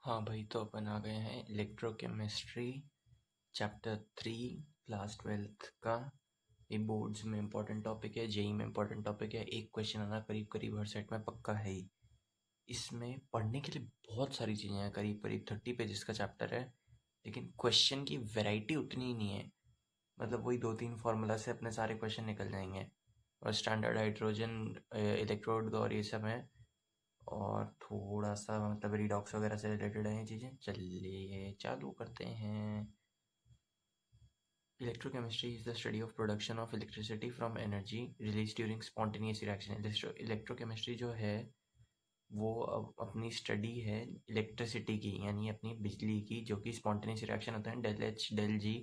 हाँ भाई, तो अपन आ गए हैं इलेक्ट्रोकेमिस्ट्री चैप्टर 3 क्लास 12th का। ये बोर्ड्स में इम्पोर्टेंट टॉपिक है, जेई में इम्पोर्टेंट टॉपिक है। एक क्वेश्चन आना करीब करीब हर सेट में पक्का है ही। इसमें पढ़ने के लिए बहुत सारी चीज़ें हैं, करीब करीब 30 पेजेस का चैप्टर है, लेकिन क्वेश्चन की वैरायटी उतनी ही नहीं है। मतलब वही 2-3 फार्मूला से अपने सारे क्वेश्चन निकल जाएंगे। और स्टैंडर्ड हाइड्रोजन इलेक्ट्रोड और ये सब है, और थोड़ा सा मतलब रिडॉक्स वगैरह से रिलेटेड है ये चीज़ें। चलिए चालू करते हैं। Electrochemistry is the study of production of electricity from energy release during spontaneous reaction. Electrochemistry जो है वो अपनी स्टडी है इलेक्ट्रिसिटी की, यानी अपनी बिजली की, जो कि स्पॉन्टेनियस रिएक्शन होता है, डेल एच डेल जी,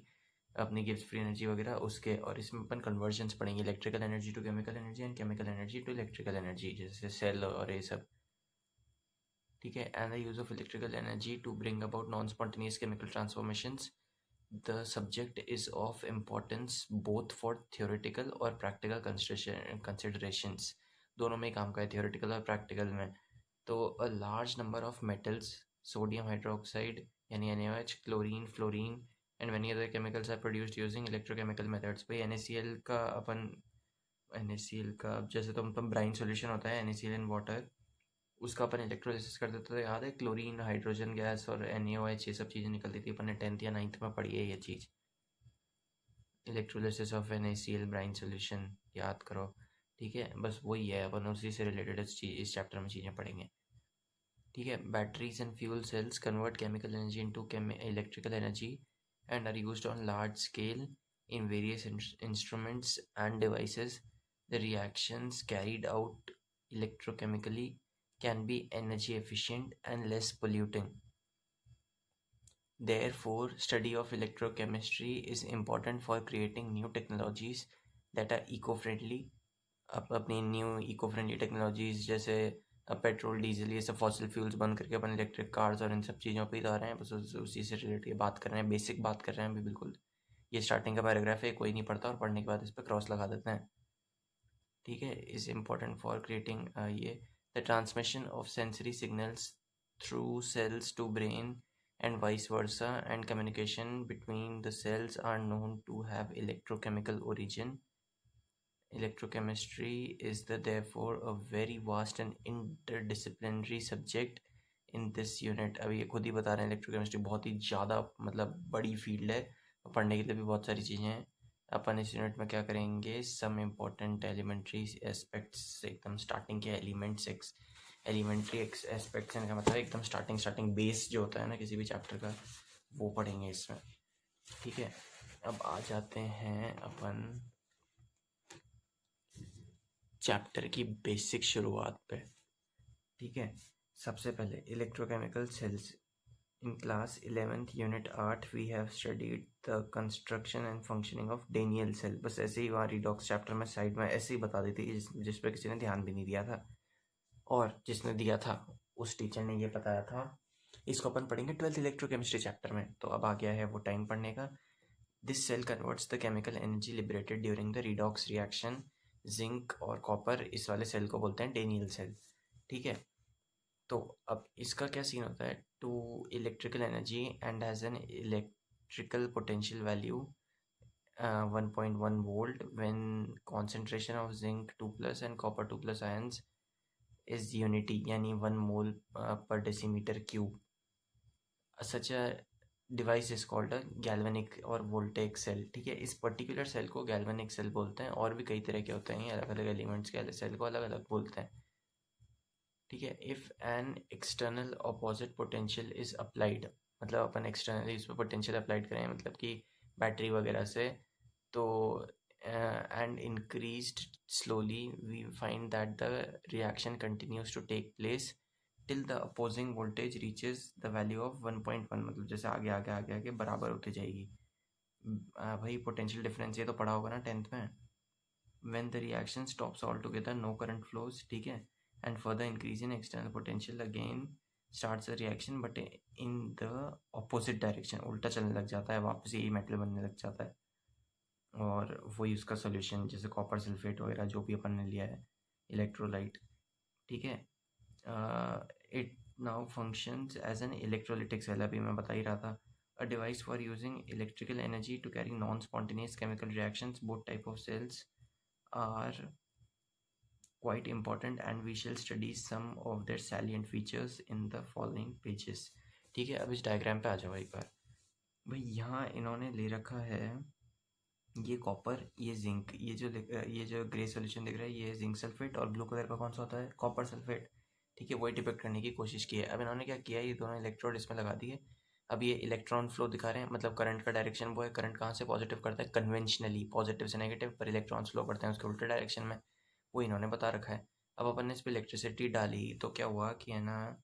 अपनी गिब्स फ्री एनर्जी वगैरह उसके। और इसमें अपन कन्वर्जन्स पढ़ेंगे, electrical energy to chemical energy and chemical energy to electrical energy, जैसे सेल और ये सब। ठीक है, and the use of electrical energy to bring about non spontaneous chemical transformations. The subject is of importance both for theoretical और practical considerations. दोनों में ही काम का है, थियोरेटिकल और प्रैक्टिकल में। तो a large number of metals, sodium hydroxide यानी NaOH, chlorine, fluorine and many other chemicals are produced using electrochemical methods. भाई NaCl का अपन, NaCl का जैसे तो मतलब ब्राइन सॉल्यूशन होता है NaCl इन वाटर, उसका अपन इलेक्ट्रोलिसिस कर देते थे। याद है, क्लोरीन, हाइड्रोजन गैस और NaOH ये सब चीज़ें निकलती थी, अपन ने 10th या 9th में पढ़ी है ये चीज़। Electrolysis of NaCl brine solution याद करो। ठीक है, बस वही है, अपन उसी से रिलेटेड इस चैप्टर में चीज़ें पढ़ेंगे। ठीक है, batteries and fuel cells convert chemical energy into electrical energy and are used on large scale in various instruments and devices. The reactions carried out electrochemically can be energy efficient and less polluting. Therefore, study of electrochemistry is important for creating new technologies that are eco-friendly. अपनी new eco friendly technologies जैसे petrol, diesel, ये सब fossil fuels बंद करके अपन electric cars और इन सब चीज़ों पे ही जा रहे हैं। बस उसी से रिलेटेड बात कर रहे हैं, बेसिक बात कर रहे हैं अभी बिल्कुल। ये स्टार्टिंग का पैराग्राफ है, कोई नहीं पढ़ता और पढ़ने के बाद इस पर क्रॉस लगा देते हैं। ठीक है, इज इम्पोर्टेंट फॉर क्रिएटिंग ये the transmission of sensory signals through cells to brain and vice versa, and communication between the cells are known to have electrochemical origin. Electrochemistry is therefore a very vast and interdisciplinary subject in this unit. अभी ये खुद ही बता रहे हैं, electrochemistry बहुत ही ज़्यादा मतलब बड़ी फील्ड है, पढ़ने के लिए भी बहुत सारी चीज़ें हैं। अपन इस यूनिट में क्या करेंगे, सम इम्पोर्टेंट एलिमेंट्री एस्पेक्ट्स, एकदम स्टार्टिंग के एलिमेंट्री एस्पेक्ट्स का मतलब एकदम स्टार्टिंग बेस जो होता है ना किसी भी चैप्टर का, वो पढ़ेंगे इसमें। ठीक है, अब आ जाते हैं अपन चैप्टर की बेसिक शुरुआत पे। ठीक है, सबसे पहले electrochemical cells. In class 11th unit 8 we have studied the construction and functioning of Daniell cell. बस ऐसे ही वहाँ रिडॉक्स चैप्टर में साइड में ऐसे ही बता दी थी, जिस पर किसी ने ध्यान भी नहीं दिया था, और जिसने दिया था उस टीचर ने ये बताया था। इसको अपन पढ़ेंगे 12th इलेक्ट्रोकेमिस्ट्री चैप्टर में। तो अब आ गया है वो टाइम पढ़ने का। This cell converts the chemical energy liberated during the redox reaction. Zinc और कॉपर, इस वाले सेल को बोलते हैं डेनियल सेल। ठीक है, तो अब इसका क्या सीन होता है, to electrical energy and has an electrical potential value 1.1 volt when concentration of zinc 2+ and copper 2+ ions is unity, यानी 1 mole per decimeter cube. Such a device is called a galvanic और voltaic cell. ठीक है, इस particular cell को galvanic cell बोलते हैं, और भी कई तरह के होते हैं, अलग अलग एलिमेंट्स के सेल को अलग अलग बोलते हैं। ठीक है, if an external opposite potential is applied, मतलब अपन एक्सटर्नली इस पर पोटेंशियल अप्लाइड करें, मतलब कि बैटरी वगैरह से, तो and increased slowly we find that the reaction continues to take place till the opposing voltage reaches the value of 1.1, मतलब जैसे आगे आगे आगे आगे बराबर होती जाएगी। भाई पोटेंशियल डिफरेंस ये तो पढ़ा होगा ना 10th में। When the reaction stops altogether, no current flows. ठीक है, and further increase in external potential again starts the reaction but in the opposite direction, उल्टा चलने लग जाता है, वापस यही मेटल बनने लग जाता है, और वही उसका सोल्यूशन, जैसे कॉपर सल्फेट वगैरह जो भी अपन ने लिया है, इलेक्ट्रोलाइट। ठीक है, it now functions as an electrolytic cell, अभी मैं बता ही रहा था, a device for using electrical energy to carry non-spontaneous chemical reactions. Both type of cells are quite important and we shall study some of their salient features in the following pages. ठीक है, अब इस diagram पे आ जाओ एक बार। भाई यहाँ इन्होंने ले रखा है ये कॉपर, ये जिंक, ये जो ग्रे सॉल्यूशन दिख रहा है ये जिंक सल्फेट, और ब्लू कलर का कौन सा होता है, कॉपर सल्फेट। ठीक है, वही डिपेक्ट करने की कोशिश की है। अब इन्होंने क्या किया, ये दोनों इलेक्ट्रोड इसमें लगा दिए। अब ये इलेक्ट्रॉन फ्लो दिखा रहे हैं, मतलब करंट का डायरेक्शन वो है, करंट कहाँ से पॉजिटिव करता है, कन्वेंशनली पॉजिटिव से नेगेटिव, पर इलेक्ट्रॉन्स फ्लो करते हैं उसके उल्टे डायरेक्शन में, वो इन्होंने बता रखा है। अब अपन ने इस पर इलेक्ट्रिसिटी डाली तो क्या हुआ कि है ना,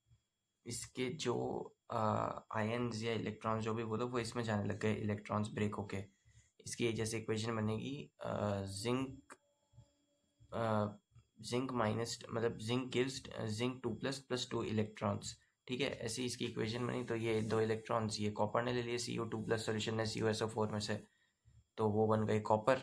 इसके जो आयन्स या इलेक्ट्रॉन्स जो भी बोलो वो इसमें जाने लग गए, इलेक्ट्रॉन्स ब्रेक होके। इसकी जैसे इक्वेशन बनेगी जिंक जिंक माइनस, मतलब जिंक गिव्स जिंक 2+ + 2 इलेक्ट्रॉन्स। ठीक है, ऐसी इसकी इक्वेशन बनी। तो ये 2 इलेक्ट्रॉन्स ये कॉपर ने ले लिए CO2+ सॉल्यूशन में CuSO4 में से, तो वो बन गए कॉपर।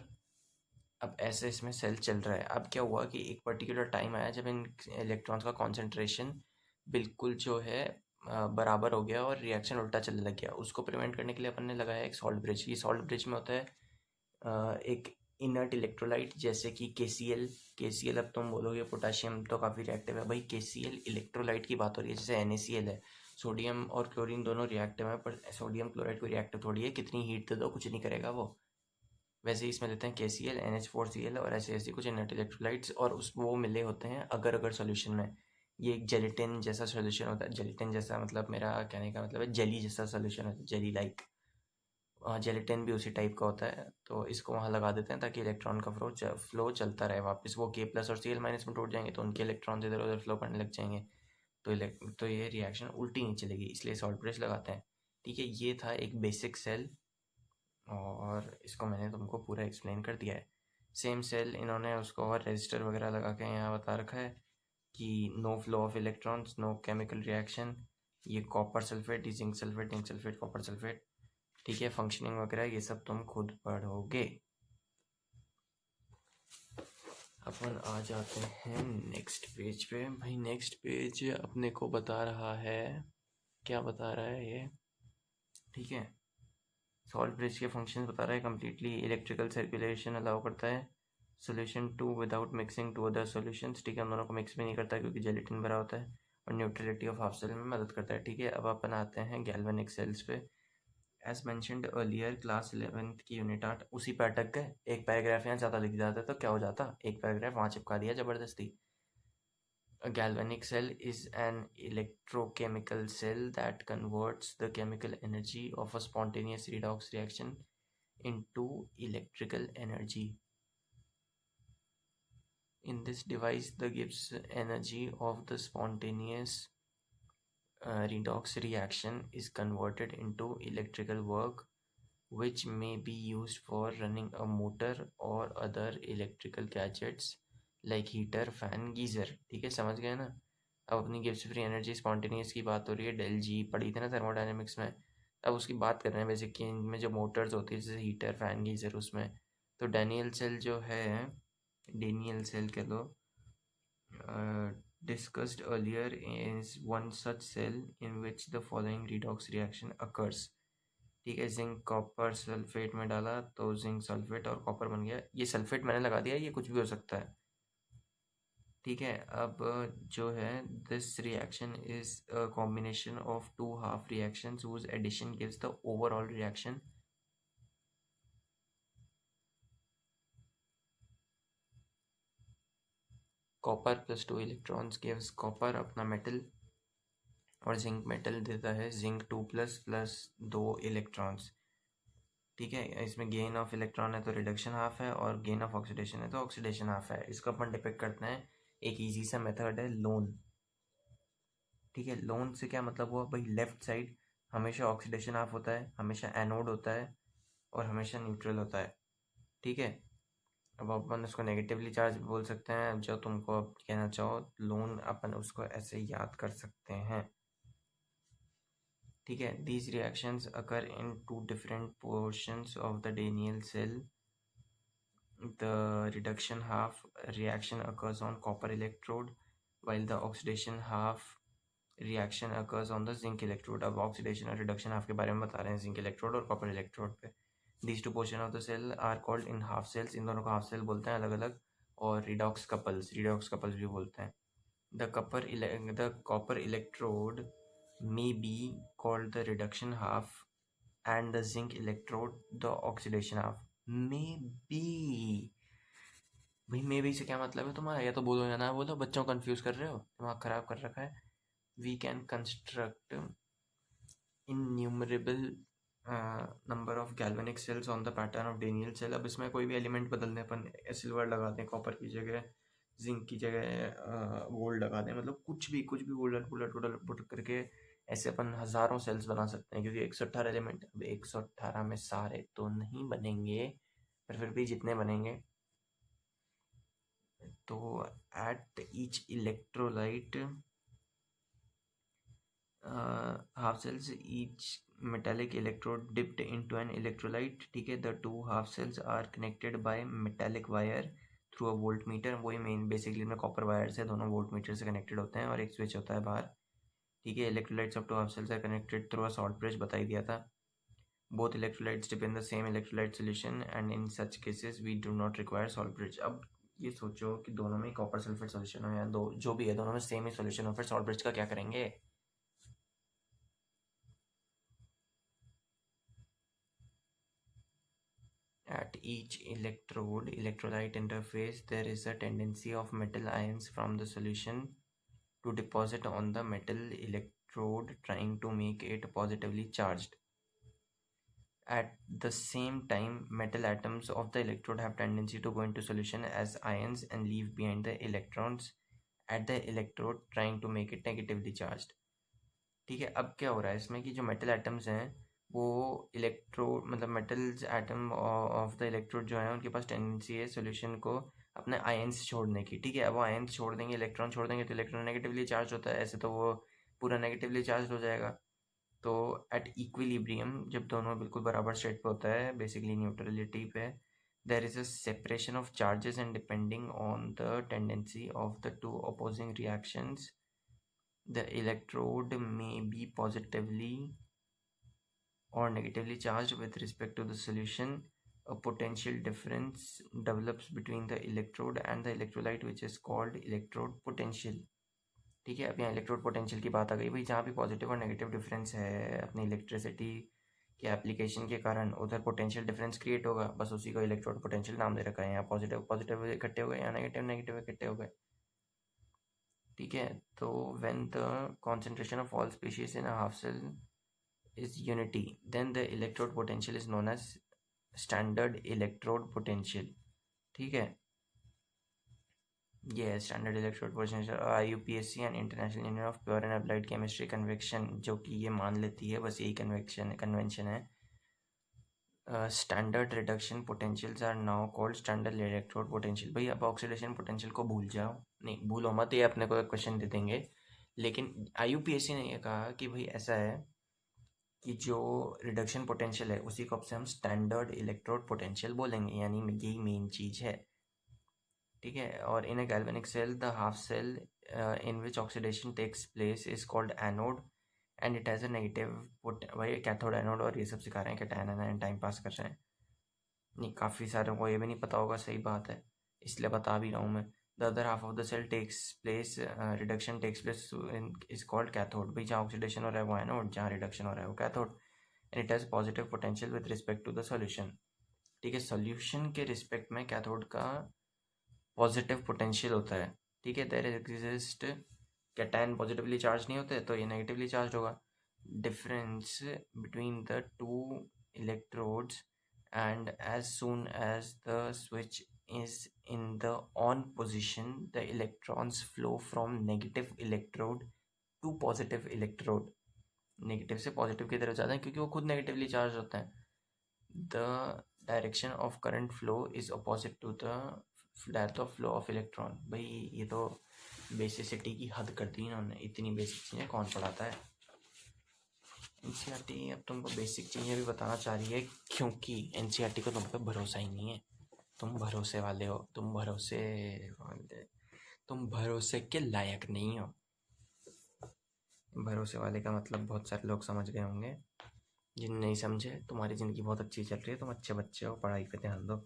अब ऐसे इसमें सेल चल रहा है। अब क्या हुआ कि एक पर्टिकुलर टाइम आया जब इन इलेक्ट्रॉन्स का कॉन्सेंट्रेशन बिल्कुल जो है बराबर हो गया और रिएक्शन उल्टा चलने लग गया। उसको प्रिवेंट करने के लिए अपन ने लगाया एक सॉल्ट ब्रिज। ये सॉल्ट ब्रिज में होता है एक इनर्ट इलेक्ट्रोलाइट, जैसे कि KCl। अब तुम बोलोगे पोटाशियम तो काफ़ी रिएक्टिव है, भाई KCl इलेक्ट्रोलाइट की बात हो रही है। जैसे NaCl है, सोडियम और क्लोरीन दोनों रिएक्टिव है, पर सोडियम क्लोराइड कोई रिएक्टिव थोड़ी है, कितनी हीट दे दो कुछ नहीं करेगा वो। वैसे ही इसमें लेते हैं KCl, NH4Cl और ऐसे ऐसे कुछ इनर्ट इलेक्ट्रोलाइट्स, और उस वो मिले होते हैं अगर अगर सॉल्यूशन में। ये एक जेलेटिन जैसा सॉल्यूशन होता है, जेलेटिन जैसा मतलब मेरा कहने का मतलब है जेली जैसा सॉल्यूशन है, जेली लाइक। जेलेटिन भी उसी टाइप का होता है, तो इसको वहाँ लगा देते हैं ताकि इलेक्ट्रॉन का फ्लो चलता रहे। वापस वो K+ और Cl- में टूट जाएंगे तो उनके इलेक्ट्रॉन इधर उधर फ्लो करने लग जाएंगे, तो ये रिएक्शन उल्टी नहीं चलेगी, इसलिए सॉल्ट ब्रिज लगाते हैं। ठीक है, ये था एक बेसिक सेल और इसको मैंने तुमको पूरा एक्सप्लेन कर दिया है। सेम सेल इन्होंने उसको और रजिस्टर वगैरह लगा के यहाँ बता रखा है कि no flow of electrons, no chemical reaction. ये copper sulphate, zinc sulphate, copper sulphate. ठीक है, फंक्शनिंग वगैरह ये सब तुम खुद पढ़ोगे। अपन आ जाते हैं नेक्स्ट पेज पे। भाई नेक्स्ट पेज अपने को बता रहा है, क्या बता रहा है ये, ठीक है, सॉल्ट ब्रिज के फंक्शंस बता रहा है। कम्प्लीटली इलेक्ट्रिकल सर्कुलेशन अलाउ करता है, solution to without mixing to other solutions. ठीक है, हम दोनों को मिक्स भी नहीं करता क्योंकि जेलेटिन भरा होता है, और न्यूट्रलिटी ऑफ हाफ सेल में मदद करता है। ठीक है, अब अपन आते हैं गैल्वेनिक सेल्स पे। As mentioned earlier, class 11th की यूनिट 8। उसी पे अटक गए, एक पैराग्राफ यहाँ ज़्यादा लिख जाता तो क्या हो जाता, एक पैराग्राफ वहाँ चिपका दिया ज़बरदस्ती। A galvanic cell is an electrochemical cell that converts the chemical energy of a spontaneous redox reaction into electrical energy. In this device, the Gibbs energy of the spontaneous redox reaction is converted into electrical work, which may be used for running a motor or other electrical gadgets like heater, fan, geyser। ठीक है, समझ गए ना। अब अपनी Gibbs free energy spontaneous की बात हो रही है, डेल जी पढ़ी थी ना थर्मोडायनेमिक्स में, अब उसकी बात कर रहे हैं बेसिक कि इनमें जो मोटर्स होती है जैसे हीटर, फैन, गीजर, उसमें तो डेनियल सेल जो है, डेनियल सेल कह लो, discussed earlier is one such cell in which the following redox reaction occurs। ठीक है, जिंक कॉपर सल्फेट में डाला तो जिंक सल्फेट और कॉपर बन गया। ये सल्फेट मैंने लगा दिया, ये कुछ भी हो सकता है। ठीक है, अब जो है this reaction is a combination of two half reactions whose addition gives the overall reaction। Copper + 2 electrons gives copper अपना मेटल, और जिंक मेटल देता है जिंक 2+ + 2 इलेक्ट्रॉन्स। ठीक है, इसमें गेन ऑफ इलेक्ट्रॉन है तो रिडक्शन हाफ है, और गेन ऑफ ऑक्सीडेशन है तो ऑक्सीडेशन हाफ है। इसको अपन डिपेक्ट करते हैं, एक इजी सा मेथड है लोन। ठीक है, लोन से क्या मतलब हुआ भाई, लेफ्ट साइड हमेशा ऑक्सीडेशन हाफ होता है, हमेशा एनोड होता है, और हमेशा न्यूट्रल होता है। ठीक है, अब अपन उसको नेगेटिवली चार्ज बोल सकते हैं, जो तुमको अब कहना चाहो लोन, अपन उसको ऐसे याद कर सकते हैं। ठीक है, these reactions occur in two different portions of the Daniell cell। The reduction half reaction occurs on copper electrode, while the oxidation half reaction occurs on the zinc electrode. अब ऑक्सीडेशन और रिडक्शन आपके बारे में बता रहे हैं zinc electrode और copper electrode पे। These two portion of the cell are called in half cells, इन दोनों को हाफ सेल बोलते हैं अलग अलग, और रिडॉक्स कपल्स भी बोलते हैं। The copper electrode may be called the reduction half and the zinc electrode the oxidation half। may be, भाई मे बी से क्या मतलब है तुम्हारा? या तो बोलो या ना बोलो, बच्चों को कंफ्यूज कर रहे हो, दिमाग खराब कर रखा है। We can construct innumerable number of galvanic cells on the pattern of Daniell cell. अब इसमें कोई भी एलिमेंट बदल दें, अपन सिल्वर लगा दें, कॉपर की जगह जिंक की जगह गोल्ड लगा दें, मतलब कुछ भी उलट पुलट उलट पुलट करके ऐसे अपन हज़ारों सेल्स बना सकते हैं, क्योंकि 118 एलिमेंट। अब 118 में सारे तो नहीं बनेंगे, पर फिर भी जितने बनेंगे। तो at each electrolyte half cells each metallic electrode dipped into an electrolyte, ठीक है। The two half cells are connected by metallic wire through a voltmeter। वही मेन बेसिकली में कॉपर वायर से दोनों वोल्टमीटर से कनेक्टेड होते हैं और एक स्विच होता है बाहर, ठीक है। Electrolytes of two half cells are connected through a salt bridge, बता ही दिया था। Both electrolytes dip in the same electrolyte solution and in such cases we do not require salt bridge. अब ये सोचो कि दोनों में कॉपर सल्फेट सॉल्यूशन हो या दो जो भी है, दोनों में सेम ही सॉल्यूशन हो, फिर सॉल्ट ब्रिज का क्या करेंगे? At each electrolyte interface, there is a tendency of metal ions from the solution to deposit on the metal electrode, trying to make it positively charged. At the same time, metal atoms of the electrode have tendency to go into solution as ions and leave behind the electrons at the electrode, trying to make it negatively charged। ठीक है। अब क्या हो रहा है इसमें कि जो मेटल एटम्स हैं वो इलेक्ट्रोड, मतलब metals atom of the electrode जो है उनके पास टेंडेंसी है सॉल्यूशन को अपने आयंस छोड़ने की, ठीक है। अब वो आयंस छोड़ देंगे, इलेक्ट्रॉन छोड़ देंगे, तो इलेक्ट्रॉन नेगेटिवली चार्ज होता है, ऐसे तो वो पूरा नेगेटिवली चार्ज हो जाएगा। तो एट इक्विलिब्रियम, जब दोनों बिल्कुल बराबर स्टेट पे होता है, बेसिकली न्यूट्रलिटी पे, there is a separation of charges and depending on the tendency of the two opposing reactions the electrode may be positively or negatively charged with respect to the solution। A potential difference develops between the electrode and the electrolyte which is called electrode potential। ठीक है। अब यहाँ electrode potential की बात आ गई भाई, जहाँ भी पॉजिटिव और नेगेटिव डिफरेंस है अपनी इलेक्ट्रिसिटी के एप्लीकेशन के कारण, उधर पोटेंशियल डिफरेंस क्रिएट होगा, बस उसी को इलेक्ट्रोड पोटेंशियल नाम दे रखा है। यहाँ पॉजिटिव इकट्ठे हो गए, यहाँ नेगेटिव इकट्ठे हो गए, ठीक है। तो when the concentration of all species in a half cell is unity, then the electrode potential is known as standard electrode potential, ठीक है। ये standard electrode potential. IUPAC and international union of pure and applied chemistry convection, जो कि ये मान लेती है, बस यही कन्वेंशन है। Standard reduction potentials are now called standard electrode potential. भाई अब ऑक्सीडेशन पोटेंशियल को भूल जाओ, नहीं भूलो मत, ये अपने को क्वेश्चन दे देंगे। लेकिन IUPAC ने ये कहा कि भाई ऐसा है कि जो रिडक्शन पोटेंशियल है उसी को अब से हम स्टैंडर्ड इलेक्ट्रोड पोटेंशियल बोलेंगे, यानी यही मेन चीज़ है, ठीक है। और in a galvanic cell the half cell in which oxidation takes place is called anode and it has a negative भाई कैथोड एनोड, और ये सब सिखा रहे हैं कि टाइम पास कर रहे हैं। नहीं, काफ़ी सारों को ये भी नहीं पता होगा, सही बात है, इसलिए बता भी रहा हूँ मैं। The other half of the cell takes place, reduction takes place is called cathode. भाई जहाँ ऑक्सीडेशन हो रहा है वो एनोड, जहाँ रिडक्शन हो रहा है वो cathode. And it has positive potential with respect to the solution, ठीक है। सोल्यूशन के रिस्पेक्ट में कैथोड का पॉजिटिव पोटेंशियल होता है, ठीक है। There exist cation positively charge नहीं होते, तो ये नेगेटिवली चार्ज होगा। Difference between the two electrodes and as soon as the switch is in the on position, the electrons flow from negative electrode to positive electrode। Negative से positive की तरफ जाते हैं क्योंकि वो खुद नेगेटिवली चार्ज होते हैं। The direction of current flow is opposite to the depth of flow of electron. भाई ये तो बेसिसिटी की हद कर दी इन्होंने, इतनी बेसिक चीज़ें कौन पढ़ाता है। NCERT अब तुमको बेसिक चीज़ें भी बताना चाह रही है, क्योंकि NCERT को तुम पे भरोसा ही नहीं है। तुम भरोसे वाले हो, तुम भरोसे के लायक नहीं हो। भरोसे वाले का मतलब बहुत सारे लोग समझ गए होंगे, जिन नहीं समझे तुम्हारी ज़िंदगी बहुत अच्छी चल रही है, तुम अच्छे बच्चे हो, पढ़ाई पे ध्यान दो।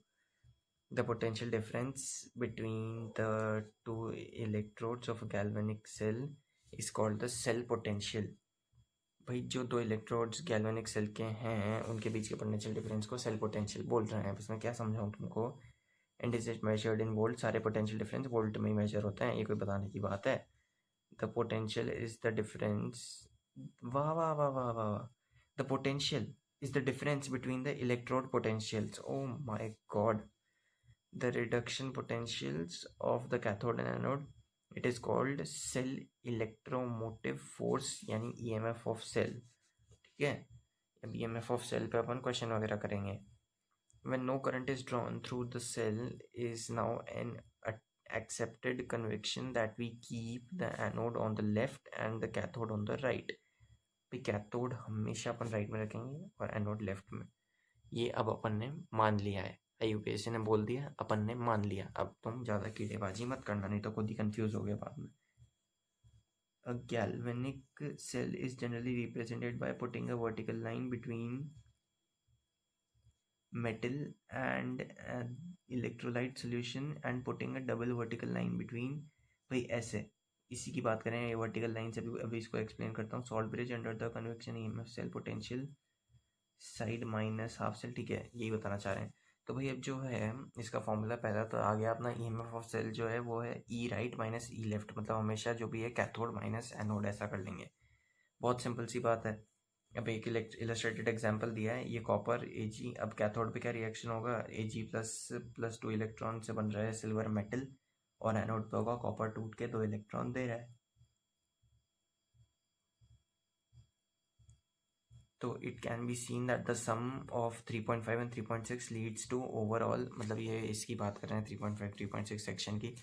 The potential difference between the two electrodes of galvanic cell is called the cell potential. भाई जो दो इलेक्ट्रोड्स गैल्वेनिक सेल के हैं उनके बीच के पोटेंशियल डिफरेंस को सेल पोटेंशियल बोल रहे हैं। इसमें क्या समझाऊँ तुमको, and is it measured in volt. सारे पोटेंशियल डिफरेंस वोल्ट में ही मेजर होते हैं, ये कोई बताने की बात है। The potential is the difference, वाह वाह वाह वाह वाह, the potential is the difference between the electrode potentials. Oh my god. The reduction potentials of the cathode and anode, it is called cell electromotive force यानी EMF of cell। ठीक है, अब EMF of cell पे अपन question वगैरह करेंगे। When no current is drawn through the cell is now an accepted conviction that we keep the anode on the left and the cathode on the right। भाई cathode हमेशा अपन right में रखेंगे और anode left में, ये अब अपन ने मान लिया है। यूपीएससी ने बोल दिया, अपन ने मान लिया। अब तुम ज़्यादा कीड़ेबाजी मत करना, नहीं तो खुद ही कंफ्यूज हो गया बाद में। A galvanic cell is generally represented by putting a vertical line between metal and an electrolyte solution and putting a double vertical line between। भाई ऐसे, इसी की बात करें, ये वर्टिकल लाइन से अभी इसको एक्सप्लेन करता हूँ। Salt bridge under the convection EMF cell potential side minus half cell. ठीक है, यही बताना चाह रहे हैं। तो भाई अब जो है इसका फॉर्मूला पहला तो आ गया अपना, ईएमएफ ऑफ सेल जो है वो है ई राइट माइनस ई लेफ्ट, मतलब हमेशा जो भी है कैथोड माइनस एनोड, ऐसा कर लेंगे। बहुत सिंपल सी बात है। अब एक इलस्ट्रेटेड एग्जांपल दिया है, ये कॉपर Ag, अब कैथोड पे क्या रिएक्शन होगा, Ag प्लस 2 इलेक्ट्रॉन से बन रहा है सिल्वर मेटल, और एनोड पे होगा कॉपर टूट के 2 इलेक्ट्रॉन दे रहा है। तो it can be seen that the sum of 3.5 and 3.6 leads to overall, मतलब ये इसकी बात कर रहे हैं 3.5 3.6 सेक्शन की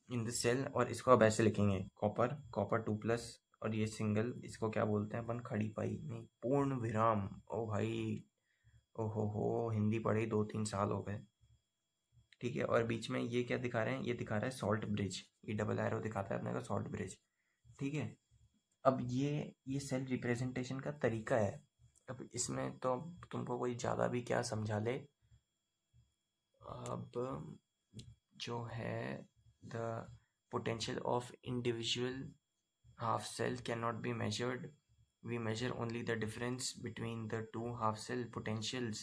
इन द सेल। और इसको अब ऐसे लिखेंगे, कॉपर 2 प्लस, और ये सिंगल, इसको क्या बोलते हैं अपन, खड़ी पाई नहीं, पूर्ण विराम। ओ भाई, ओहो हिंदी पढ़ी 2-3 साल हो गए। ठीक है, और बीच में ये क्या दिखा रहे हैं, ये दिखा रहा है सॉल्ट ब्रिज, ये डबल एरो दिखाता है अपने को सॉल्ट ब्रिज। ठीक है, अब ये सेल रिप्रेजेंटेशन का तरीका है। अब इसमें तो तुमको कोई ज़्यादा भी क्या समझा ले, अब जो है the potential of individual half cell cannot be measured. We measure only the difference between the two half cell potentials.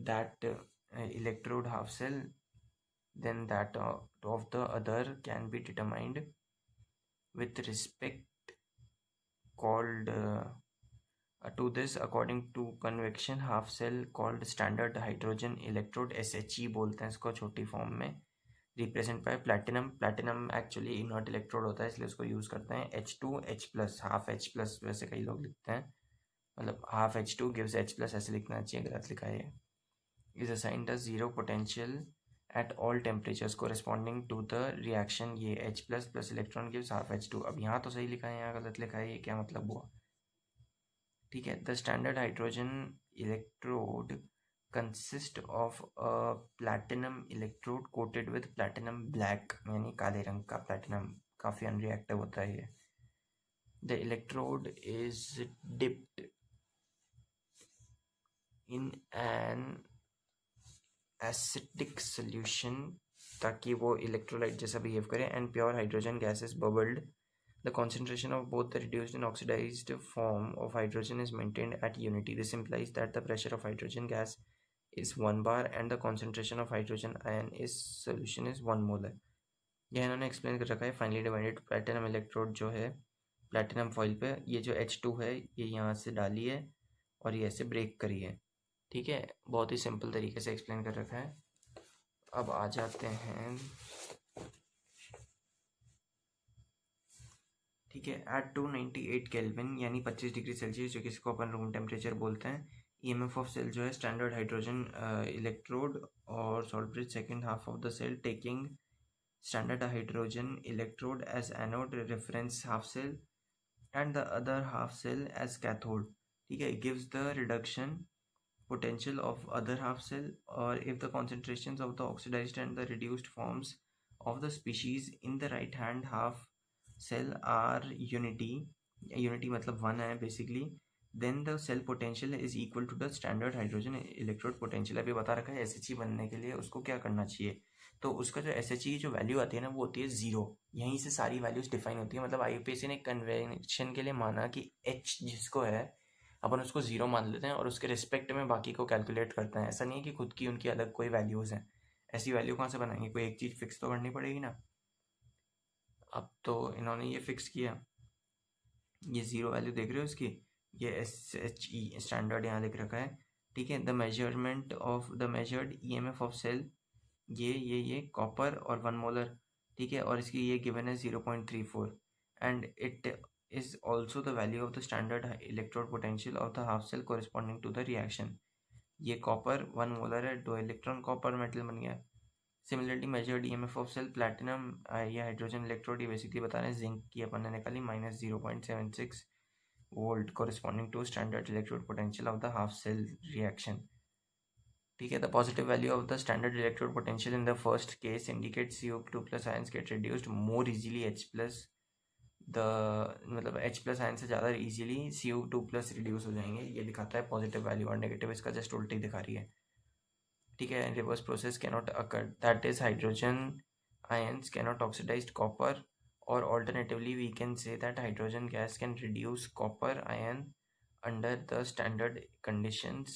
That electrode half cell, then that of the other can be determined with respect called to this according to convection half cell called standard hydrogen electrode, SHE बोलते हैं इसको छोटी form में, represent by platinum actually inert electrode होता है, इसलिए उसको use करते हैं। H2H+, हाफ H+, वैसे कई लोग लिखते हैं, मतलब हाफ H2 गिव्स H+, ऐसे लिखना चाहिए, गलत लिखा है। Is assigned a zero potential at all temperatures corresponding to the reaction, ये H++ electron gives half H2। अब यहाँ तो सही लिखा है, यहाँ गलत लिखा है, ये क्या मतलब हुआ। ठीक है, the standard hydrogen electrode consist of a platinum electrode coated with platinum black, यानी काले रंग का प्लैटिनम, काफ़ी अनरिएक्टिव होता है ये। The electrode is dipped in an acidic solution ताकि वो इलेक्ट्रोलाइट जैसा बिहेव करे, and pure hydrogen gas is bubbled। The concentration of both the reduced and oxidized form of hydrogen is maintained at unity। This implies that the pressure of hydrogen gas is 1 bar and the concentration of hydrogen ion is solution is 1 mole है। यह इन्होंने explain कर रखा है। Finally divided platinum electrode जो है platinum foil पे, ये जो H2 है ये यहाँ से डाली है और ये ऐसे ब्रेक करी है। ठीक है, बहुत ही सिंपल तरीके से एक्सप्लेन कर रखा है। अब आ जाते हैं, ठीक है, एट 298 केल्विन यानी 25 डिग्री सेल्सियस, जो कि इसको अपन रूम टेम्परेचर बोलते हैं, EMF ऑफ सेल जो है स्टैंडर्ड हाइड्रोजन इलेक्ट्रोड और salt bridge second half of the cell taking standard hydrogen electrode as anode reference half cell and the other half cell as cathode. ठीक है, gives the reduction potential of other half cell, or if the concentrations of the oxidized and the reduced forms of the species in the right hand half cell are unity मतलब one है बेसिकली, then the cell potential is equal to the standard hydrogen electrode potential. अभी बता रखा है SHE बनने के लिए उसको क्या करना चाहिए, तो उसका जो SHE जो वैल्यू आती है ना वो होती है 0। यहीं से सारी वैल्यूज डिफाइन होती है। मतलब IUPAC ने कन्वेंशन के लिए माना कि H जिसको है अपन उसको 0 मान लेते हैं और उसके रिस्पेक्ट में बाकी को कैलकुलेट करते हैं। ऐसा नहीं है कि खुद की उनकी अलग कोई वैल्यूज़ हैं। ऐसी वैल्यू कहाँ से बनाएंगे, कोई एक चीज़ फिक्स तो करनी पड़ेगी ना। अब तो इन्होंने ये फिक्स किया, ये 0 वैल्यू देख रहे हो इसकी, ये SHE स्टैंडर्ड यहाँ लिख रखा है, ठीक है। The measurement of the measured EMF of cell, ये कॉपर और 1 मोलर, ठीक है, और इसकी ये गिवन है 0.34 and it is also the value of the standard electrode potential of the half cell corresponding to the reaction. ये कॉपर 1 मोलर है, 2 इलेक्ट्रॉन कॉपर मेटल बन गया। Similarly measured EMF of cell platinum या hydrogen electrode, ये basically बता रहे हैं zinc की अपन ने निकाली -0.76 volt corresponding to standard electrode potential of the half cell reaction, ठीक है। The positive value of the standard electrode potential in the first case indicate CO2+ ions gate reduced more easily H+, मतलब H+ ion से ज़्यादा easily CO2+ reduce हो जाएंगे, ये दिखाता है पॉजिटिव वैल्यू, और नेगेटिव इसका जस्ट उल्टी दिखा रही है, ठीक है। Reverse process cannot occur, that is hydrogen ions cannot oxidised copper, और alternatively we can say that hydrogen gas can reduce copper ion under the standard conditions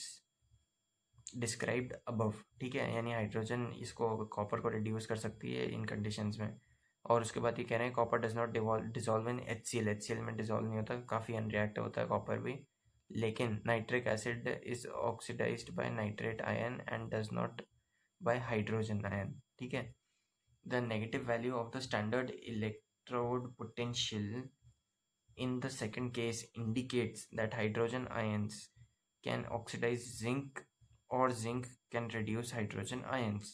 described above, ठीक है। यानी हाइड्रोजन इसको कॉपर को रिड्यूस कर सकती है इन conditions में। और उसके बाद ये कह रहे हैं copper does not dissolve in HCl में डिजॉल्व नहीं होता, काफ़ी अनरिएक्टिव होता है कॉपर भी। लेकिन nitric acid is oxidised by nitrate ion and does not by hydrogen ion, ठीक है। The negative value of the standard electrode potential in the second case indicates that hydrogen ions can oxidize zinc or zinc can reduce hydrogen ions,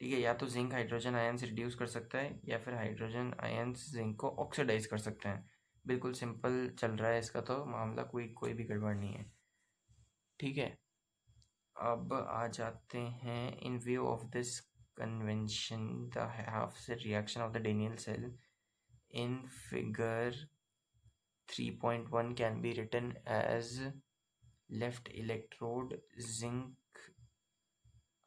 ठीक है। या तो zinc hydrogen ions reduce कर सकता है या फिर हाइड्रोजन आयंस जिंक को ऑक्सीडाइज कर सकते हैं। बिल्कुल सिंपल चल रहा है इसका तो मामला, कोई भी गड़बड़ नहीं है, ठीक है। अब आ जाते हैं in view of this convention the half cell reaction of the Daniell cell in figure 3.1 can be written as left electrode zinc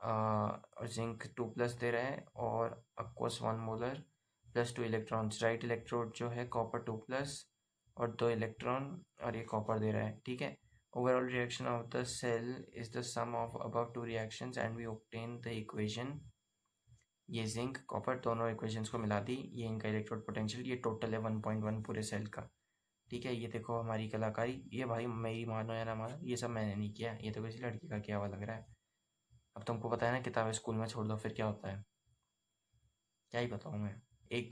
और जिंक 2+ दे रहा है और aqueous 1 molar +2 electrons, right electrode जो है कॉपर 2+ और 2 इलेक्ट्रॉन और ये कॉपर दे रहा है, ठीक है। Overall reaction of the cell is the sum of above 2 reactions and we obtain the equation. ये जिंक कॉपर दोनों इक्वेशंस को मिला दी, ये इनका इलेक्ट्रोड पोटेंशियल, ये टोटल है 1.1 पूरे सेल का, ठीक है। ये देखो हमारी कलाकारी, ये भाई मेरी मानो या ना मानो ये सब मैंने नहीं किया, ये तो किसी लड़की का किया हुआ लग रहा है। अब तुमको पता है ना किताबें स्कूल में छोड़ दो फिर क्या होता है, क्या ही बताऊँ मैं। एक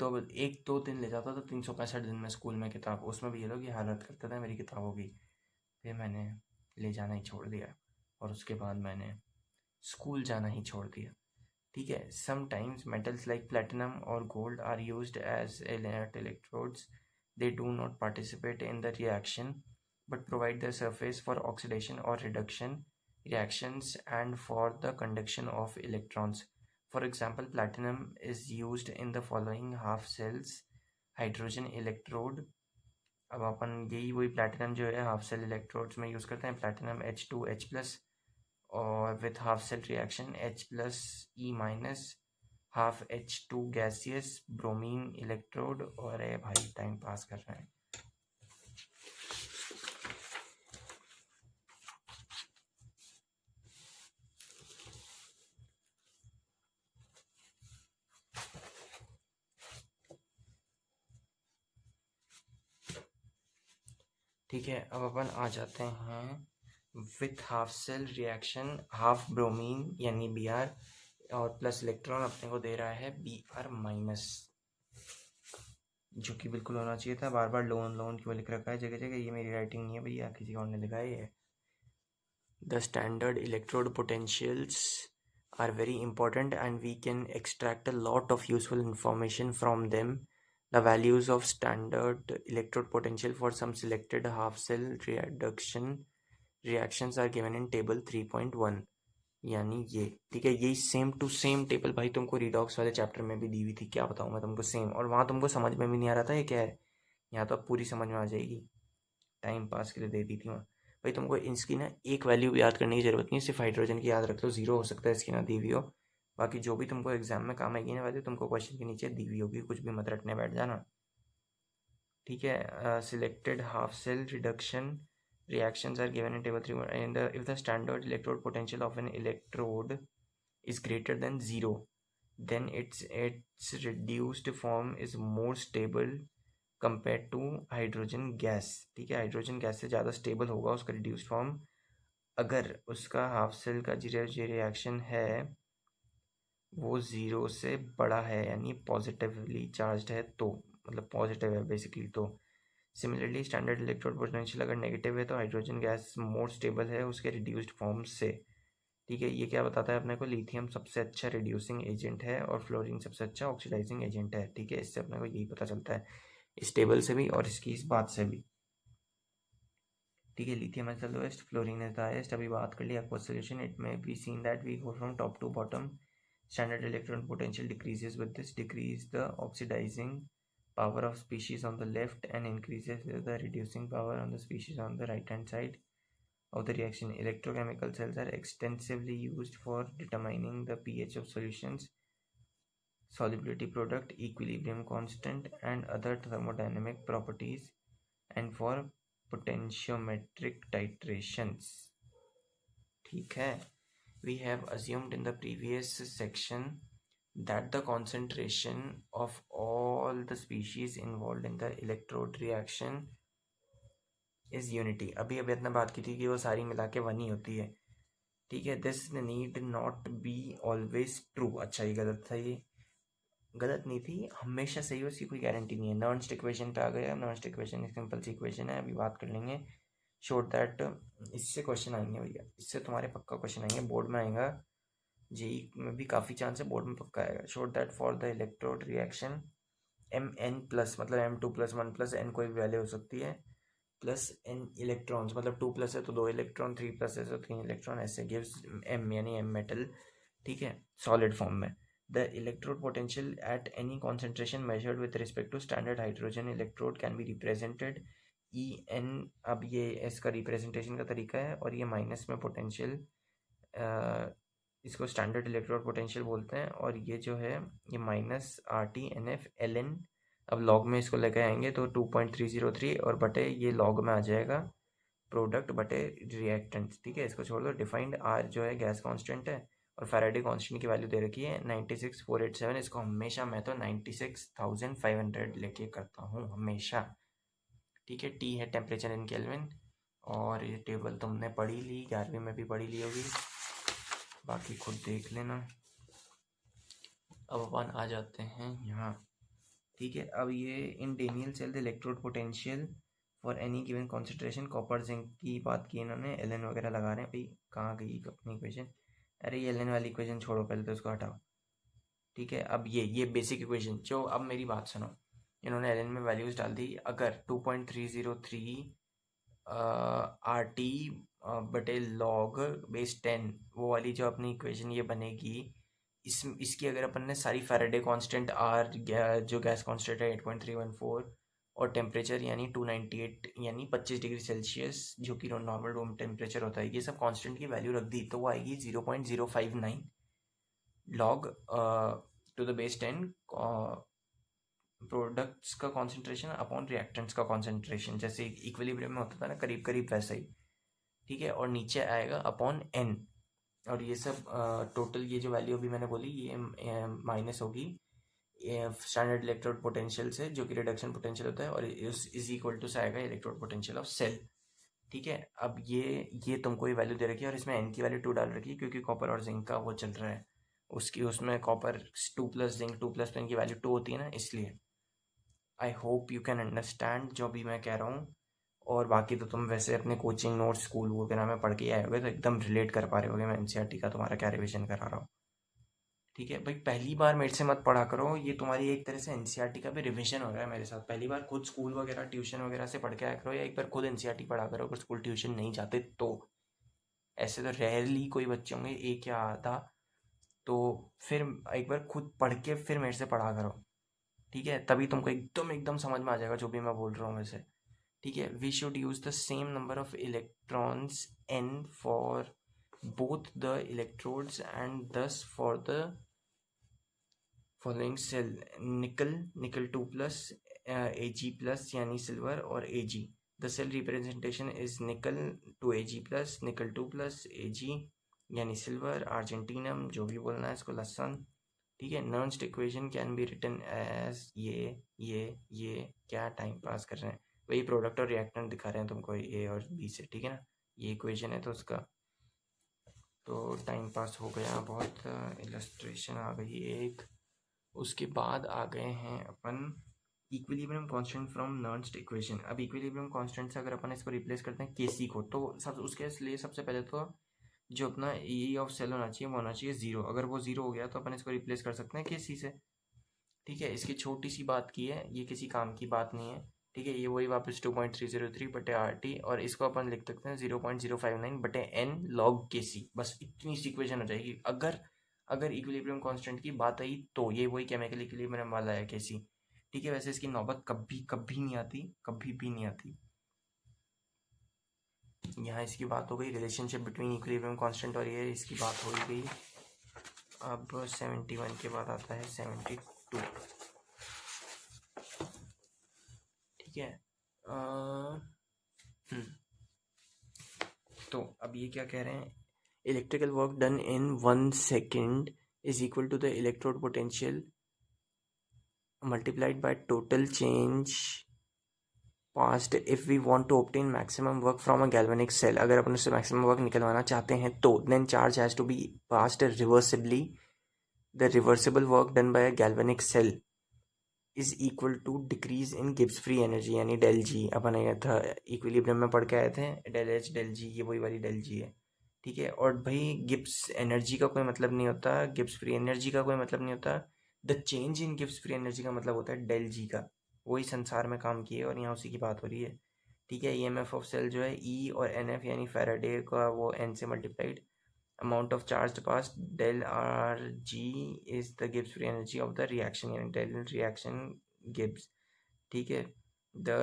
दो दिन ले जाता था 365 दिन में स्कूल में किताब, उसमें भी ये लोग ये हालत करते थे मेरी किताबों की। फिर मैंने ले जाना ही छोड़ दिया और उसके बाद मैंने स्कूल जाना ही छोड़ दिया, ठीक है। समटाइम्स मेटल्स लाइक प्लेटिनम और gold are used as inert electrodes, they do not participate in the reaction but provide the surface for oxidation or reduction reactions and for the conduction of electrons. For example, platinum is used in the following half cells hydrogen electrode। अब अपन यही वही platinum जो है half cell electrodes में use करते हैं, platinum H2H+ और with half cell reaction H+E- half H2 gaseous bromine electrode. और भाई टाइम पास कर रहे हैं। ठीक है, अब अपन आ जाते हैं with half cell reaction, half bromine यानी Br और प्लस इलेक्ट्रॉन अपने को दे रहा है Br-, जो कि बिल्कुल होना चाहिए था। बार बार लोन क्यों लिख रखा है जगह जगह, ये मेरी राइटिंग नहीं है भैया, किसी और ने लिखा है ये। The standard electrode potentials are very important and we can extract a lot of useful information from them. The values of standard electrode potential for some selected half cell reactions are given in table 3.1. यानी ये, ठीक है, यही same to same table भाई तुमको redox वाले chapter में भी दी हुई थी, क्या बताऊँ मैं तुमको, सेम। और वहाँ तुमको समझ में भी नहीं आ रहा था ये क्या है, यहाँ तो अब पूरी समझ में आ जाएगी, टाइम पास के लिए दे दी थी वहाँ। भाई तुमको इसकी ना एक वैल्यू भी याद करने की ज़रूरत नहीं है, सिर्फ हाइड्रोजन की याद रख लो, 0 हो सकता है इसकी ना दी हुई हो, बाकी जो भी तुमको एग्जाम में काम आएगी ना वैल्यू तुमको क्वेश्चन के नीचे दी हुई होगी, कुछ भी मत रटने बैठ जाना, ठीक है। Selected half cell reduction reactions are given in table 3 and if the standard electrode potential of an electrode is greater than 0 then its reduced form is more stable compared to hydrogen gas, ठीक है, hydrogen gas से ज़्यादा stable होगा उसका reduced form अगर उसका half cell का जो रिएक्शन है वो 0 से बड़ा है, यानी पॉजिटिवली चार्ज्ड है, तो मतलब पॉजिटिव है बेसिकली। तो सिमिलरली स्टैंडर्ड इलेक्ट्रोड पोटेंशियल अगर नेगेटिव है तो हाइड्रोजन गैस मोर स्टेबल है उसके रिड्यूस्ड फॉर्म से, ठीक है। ये क्या बताता है अपने को, लिथियम सबसे अच्छा रिड्यूसिंग एजेंट है और फ्लोरीन सबसे अच्छा ऑक्सीडाइजिंग एजेंट है, ठीक है। इससे अपने को यही पता चलता है, इस टेबल से भी और इसकी इस बात से भी, ठीक है। Lithium is the lowest, fluorine is the highest. अभी बात कर ली aqueous solution, it may be seen that we go from top to bottom, standard electron potential decreases with this, decrease the oxidizing power of species on the left and increases the reducing power on the species on the right hand side of the reaction. Electrochemical cells are extensively used for determining the pH of solutions, solubility product, equilibrium constant and other thermodynamic properties, and for potentiometric titrations, ठीक है। We have assumed in the previous section that the concentration of all the species involved in the electrode reaction is unity। अभी अपने बात की थी कि वो सारी मिला के 1 ही होती है, ठीक है। This need not be always true, अच्छा ये गलत था, ये गलत नहीं थी, हमेशा सही हो इसकी कोई गारंटी नहीं है। नॉर्नस्ट इक्वेशन पे आ गया, नॉर्नस्ट इक्वेशन एक सिंपल सी इक्वेशन है, अभी बात कर लेंगे। शोर दैट, इससे क्वेश्चन आएंगे भैया, इससे तुम्हारे पक्का क्वेश्चन आएंगे, बोर्ड में आएगा, जेई में भी काफ़ी चांस है, बोर्ड में पक्का आएगा। शोर that for the electrode reaction mn plus मतलब m2 प्लस 1 प्लस n कोई भी वैल्यू हो सकती है, प्लस n इलेक्ट्रॉन्स मतलब 2 प्लस है तो 2 इलेक्ट्रॉन, 3 प्लस है तो 3 इलेक्ट्रॉन, ऐसे गिव्स m यानी m मेटल, ठीक है, सॉलिड फॉर्म में। The electrode potential at any concentration measured with respect to standard hydrogen electrode can be represented E N. अब ये इसका रिप्रेजेंटेशन का तरीका है, और ये माइनस में पोटेंशियल, इसको स्टैंडर्ड इलेक्ट्रोड पोटेंशियल बोलते हैं, और ये जो है ये माइनस RT/NF/Ln। अब लॉग में इसको लेकर आएंगे तो 2.303 और बटे ये लॉग में आ जाएगा प्रोडक्ट बटे रिएक्टेंट, ठीक है, इसको छोड़ दो। डिफाइंड आर जो है गैस कांस्टेंट है और फैराडे कांस्टेंट की वैल्यू दे रखी है 96,487, इसको हमेशा मैं तो 96,500 लेके करता हूँ हमेशा, ठीक है। टी है टेम्परेचर इन केल्विन, और ये टेबल तुमने पढ़ी ली, 11वीं में भी पढ़ी ली होगी, बाकी खुद देख लेना। अब अपन आ जाते हैं यहाँ, ठीक है। अब ये in Daniell cell the electrode potential for any given concentration, copper zinc की बात की इन्होंने, एल वगैरह लगा रहे हैं भाई, कहाँ गई अपनी इक्वेशन, अरे ये एल वाली इक्वेशन छोड़ो, पहले तो उसको हटाओ, ठीक है। अब ये बेसिक इक्वेशन जो, अब मेरी बात सुनो, इन्होंने एल में वैल्यूज डाल दी, अगर 2.303 RT बटे लॉग बेस 10, वो वाली जो अपनी इक्वेशन ये बनेगी, इसकी अगर अपन ने सारी फैराडे कांस्टेंट आर जो गैस कांस्टेंट है 8.314 और टेम्परेचर यानी 298 यानी 25 डिग्री सेल्सियस जो कि नॉर्मल रूम टेम्परेचर होता है, ये सब कांस्टेंट की वैल्यू रख दी तो वो आएगी 0.059 log to the base 10 products का कॉन्सेंट्रेशन अपॉन रिएक्टेंट्स का कॉन्सेंट्रेशन, जैसे इक्विलिब्रियम में होता था ना करीब करीब वैसा ही, ठीक है। और नीचे आएगा अपॉन n, और ये सब टोटल ये जो वैल्यू अभी मैंने बोली ये माइनस होगी स्टैंडर्ड इलेक्ट्रोड पोटेंशियल से जो कि रिडक्शन पोटेंशियल होता है, और इज इक्वल टू से आएगा इलेक्ट्रोड पोटेंशियल ऑफ सेल, ठीक है। अब ये तुमको ये वैल्यू दे रखी है और इसमें n की वैल्यू 2 डाल रखी है क्योंकि कॉपर और जिंक का वो चल रहा है, उसकी उसमें कॉपर 2 प्लस जिंक 2 प्लस पेन की वैल्यू 2 होती है ना, इसलिए। I hope you can understand जो भी मैं कह रहा हूँ, और बाकी तो तुम वैसे अपने कोचिंग नोट्स स्कूल वगैरह में पढ़ के आए होगे तो एकदम रिलेट कर पा रहे होगे मैं एनसीईआरटी का तुम्हारा क्या रिविजन करा रहा हूँ, ठीक है भाई। पहली बार मेरे से मत पढ़ा करो, ये तुम्हारी एक तरह से एनसीईआरटी का भी रिविजन हो रहा है मेरे साथ, पहली बार खुद स्कूल वगैरह ट्यूशन वगैरह से पढ़ के आया करो, या एक बार खुद एनसीईआरटी पढ़ा करो अगर स्कूल ट्यूशन नहीं जाते तो, ऐसे तो रेयरली कोई बच्चे होंगे एक या आधा, तो फिर एक बार खुद पढ़ के फिर मेरे से पढ़ा करो, ठीक है, तभी तुमको एकदम एकदम समझ में आ जाएगा जो भी मैं बोल रहा हूँ वैसे, ठीक है। We should use the same number of electrons n for both the electrodes and thus for the following cell, nickel 2 plus, Ag plus यानी सिल्वर और Ag। The cell representation is nickel 2Ag plus, nickel 2 plus Ag यानी silver, argentum जो भी बोलना है इसको, लसन, ठीक है। Nernst equation can be written as ये क्या टाइम पास कर रहे हैं, वही प्रोडक्ट और रिएक्टेंट दिखा रहे हैं तुमको ए और बी से, ठीक है ना, ये इक्वेशन है तो उसका तो टाइम पास हो गया बहुत, इलस्ट्रेशन आ गई एक। उसके बाद आ गए हैं अपन इक्विलिब्रियम कांस्टेंट फ्रॉम नर्न्स्ट इक्वेशन। अब इक्विलिब्रियम कांस्टेंट से अगर अपन इसको रिप्लेस करते हैं केसी को, तो सब उसके लिए सबसे पहले तो जो अपना ई ऑफ सेल होना चाहिए वो होना चाहिए जीरो। अगर वो जीरो हो गया तो अपन इसको रिप्लेस कर सकते हैं केसी से, ठीक है। इसकी छोटी सी बात की है, ये किसी काम की बात नहीं है, ठीक है। ये वही वापस 2.303 बटे RT, और इसको अपन लिख सकते हैं 0.059 बटे n log KC, बस इतनी सी इक्वेशन हो जाएगी। अगर इक्विलिब्रियम कांस्टेंट की बात आई तो ये वही केमिकल इक्विलिब्रियम वाला है KC, ठीक है। वैसे इसकी नौबत कभी नहीं आती, कभी भी नहीं आती। यहाँ इसकी बात हो गई रिलेशनशिप बिटवीन इक्विलिब्रियम कांस्टेंट और ये इसकी बात हो गई। अब 71 के बाद आता है 72, ठीक है। तो अब ये क्या कह रहे हैं, electrical work done in 1 second is equal to the electrode potential multiplied by total change passed if we want to obtain maximum work from a galvanic cell. अगर अपन उससे मैक्सिमम वर्क निकलवाना चाहते हैं तो then charge has to be passed reversibly, the reversible work done by a galvanic cell is equal to decrease in Gibbs free energy यानी del G. अपन आया था इक्विलिब्रियम में पढ़ के आए थे, डेल एच डेल जी, ये वही वाली डेल जी है, ठीक है। और भाई गिब्स एनर्जी का कोई मतलब नहीं होता, गिब्स फ्री एनर्जी का कोई मतलब नहीं होता, the change in Gibbs free energy का मतलब होता है डेल जी का। वही संसार में काम किए और यहाँ उसी की बात हो रही है, ठीक है। EMF ऑफ सेल जो है ई और NF यानी फैराडे का वो n से multiplied, amount of charge passed del RG is the Gibbs free energy of the reaction यानी del reaction Gibbs, ठीक है। the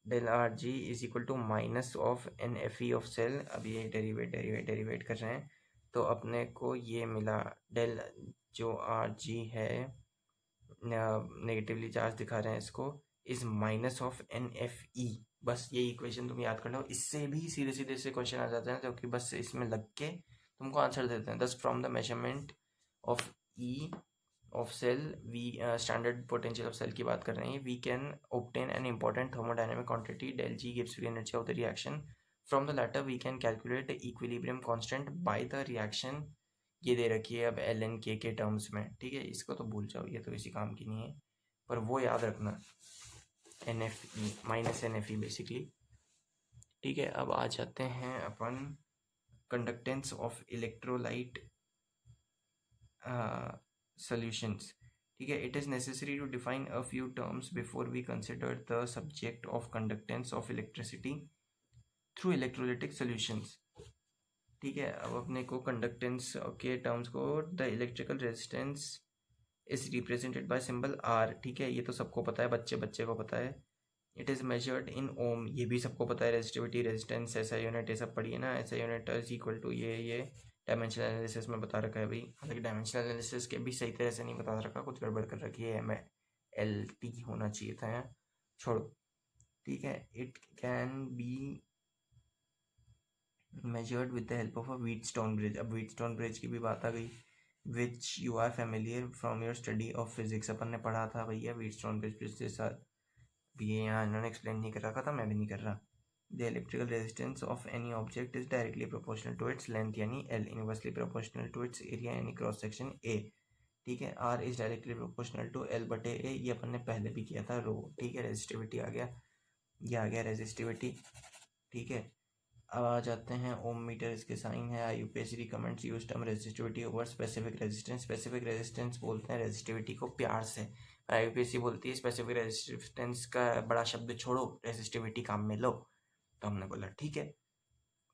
del RG is equal to minus of NFE of cell। अब ये derivative कर रहे हैं तो अपने को ये मिला del जो RG है नेगेटिवली चार्ज दिखा रहे हैं इसको, इज माइनस ऑफ NFE। बस ये इक्वेशन तुम याद कर लो, इससे भी सीधे सीधे से क्वेश्चन आ जाते हैं जो कि बस इसमें लग के तुमको आंसर देते हैं। Thus from the measurement of E of cell we standard potential of cell की बात कर रहे हैं, we can obtain an important thermodynamic quantity del G गिव्स free energy of the reaction. From the latter we can calculate equilibrium constant by the reaction. ये दे रखी है अब ln k के टर्म्स में, ठीक है। इसको तो भूल जाओ, ये तो इसी काम की नहीं है, पर वो याद रखना NFE माइनस NFE बेसिकली, ठीक है। अब आ जाते हैं अपन कंडक्टेंस ऑफ इलेक्ट्रोलाइट सॉल्यूशंस, ठीक है। It is necessary to define a few terms before we consider the subject of conductance of electricity through electrolytic solutions, ठीक है। अब अपने को कंडक्टेंस के टर्म्स को, the electrical resistance is represented by symbol R, ठीक है। ये तो सबको पता है, बच्चे को पता है। इट इज़ मेजर्ड इन ओम, ये भी सबको पता है। रेजिस्टिविटी, रेजिस्टेंस, SI यूनिट, ये सब पढ़िए ना। SI unit is equal to ये डायमेंशनल एनालिसिस में बता रखा है भाई, हालांकि डायमेंशनल एनालिसिस के भी सही तरह से नहीं बता रखा, कुछ गड़बड़ कर रखी है, MLT होना चाहिए था यहाँ, छोड़ो, ठीक है। It can B measured with the help of a Wheatstone bridge। अब Wheatstone bridge की भी बात आ गई, which you are familiar from your study of physics। अपन ने पढ़ा था भैया Wheatstone bridge पिछले साल, ये यहाँ इन्होंने एक्सप्लेन नहीं कर रखा था, मैं भी नहीं कर रहा। The electrical resistance of any object is directly proportional to its length यानी L, inversely proportional to its area यानी cross section A, ठीक है। R is directly proportional to L बटे A, ये अपन ने पहले भी किया था, रो, ठीक है। रेजिस्टिविटी आ गया, ये आ गया रेजिस्टिविटी, ठीक है। अब आ जाते हैं ओम मीटर, इसके साइन है। IUPAC recommends use term resistivity over specific resistance. Specific resistance बोलते हैं रेजिस्टिविटी को प्यार से, IUPAC बोलती है स्पेसिफिक रेजिस्टेंस का बड़ा शब्द छोड़ो, रेजिस्टिविटी काम में लो। तो हमने बोला ठीक है,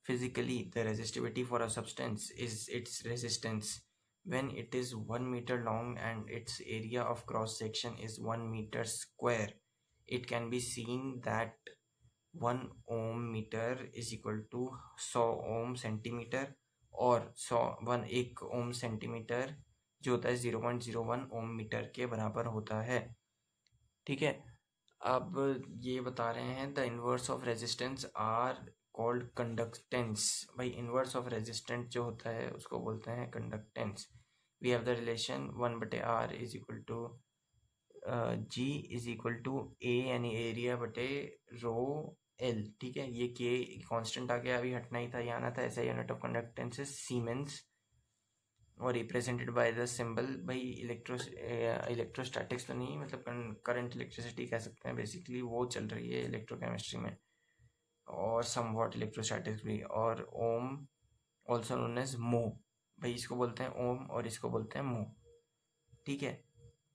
physically the resistivity for a substance is its resistance. When it is 1 meter long and its area of cross section is 1 meter square, it can be seen that 1 ohm meter is equal to 100 ohm centimetre, और 1 ओम centimetre जो होता है 0.01 ओम metre के बराबर होता है। ठीक है, अब ये बता रहे हैं the inverse of resistance are called conductance. भाई इन्वर्स ऑफ रेजिस्टेंस जो होता है उसको बोलते हैं conductance. We have the relation 1/r is equal to G is equal to A यानी एरिया बटे रो एल। ठीक है, ये के कांस्टेंट आ गया, अभी हटना ही था, ये आना था। ऐसा unit of conductance is siemens और रिप्रेजेंटेड बाय द सिंबल। भाई इलेक्ट्रोस्टैटिक्स तो नहीं, मतलब करंट इलेक्ट्रिसिटी कह सकते हैं, बेसिकली वो चल रही है इलेक्ट्रोकेमिस्ट्री में, और समवॉट इलेक्ट्रोस्टैटिक्स भी। और ओम ऑल्सो नोन एज मो, भाई इसको बोलते हैं ओम और इसको बोलते हैं मो। ठीक है,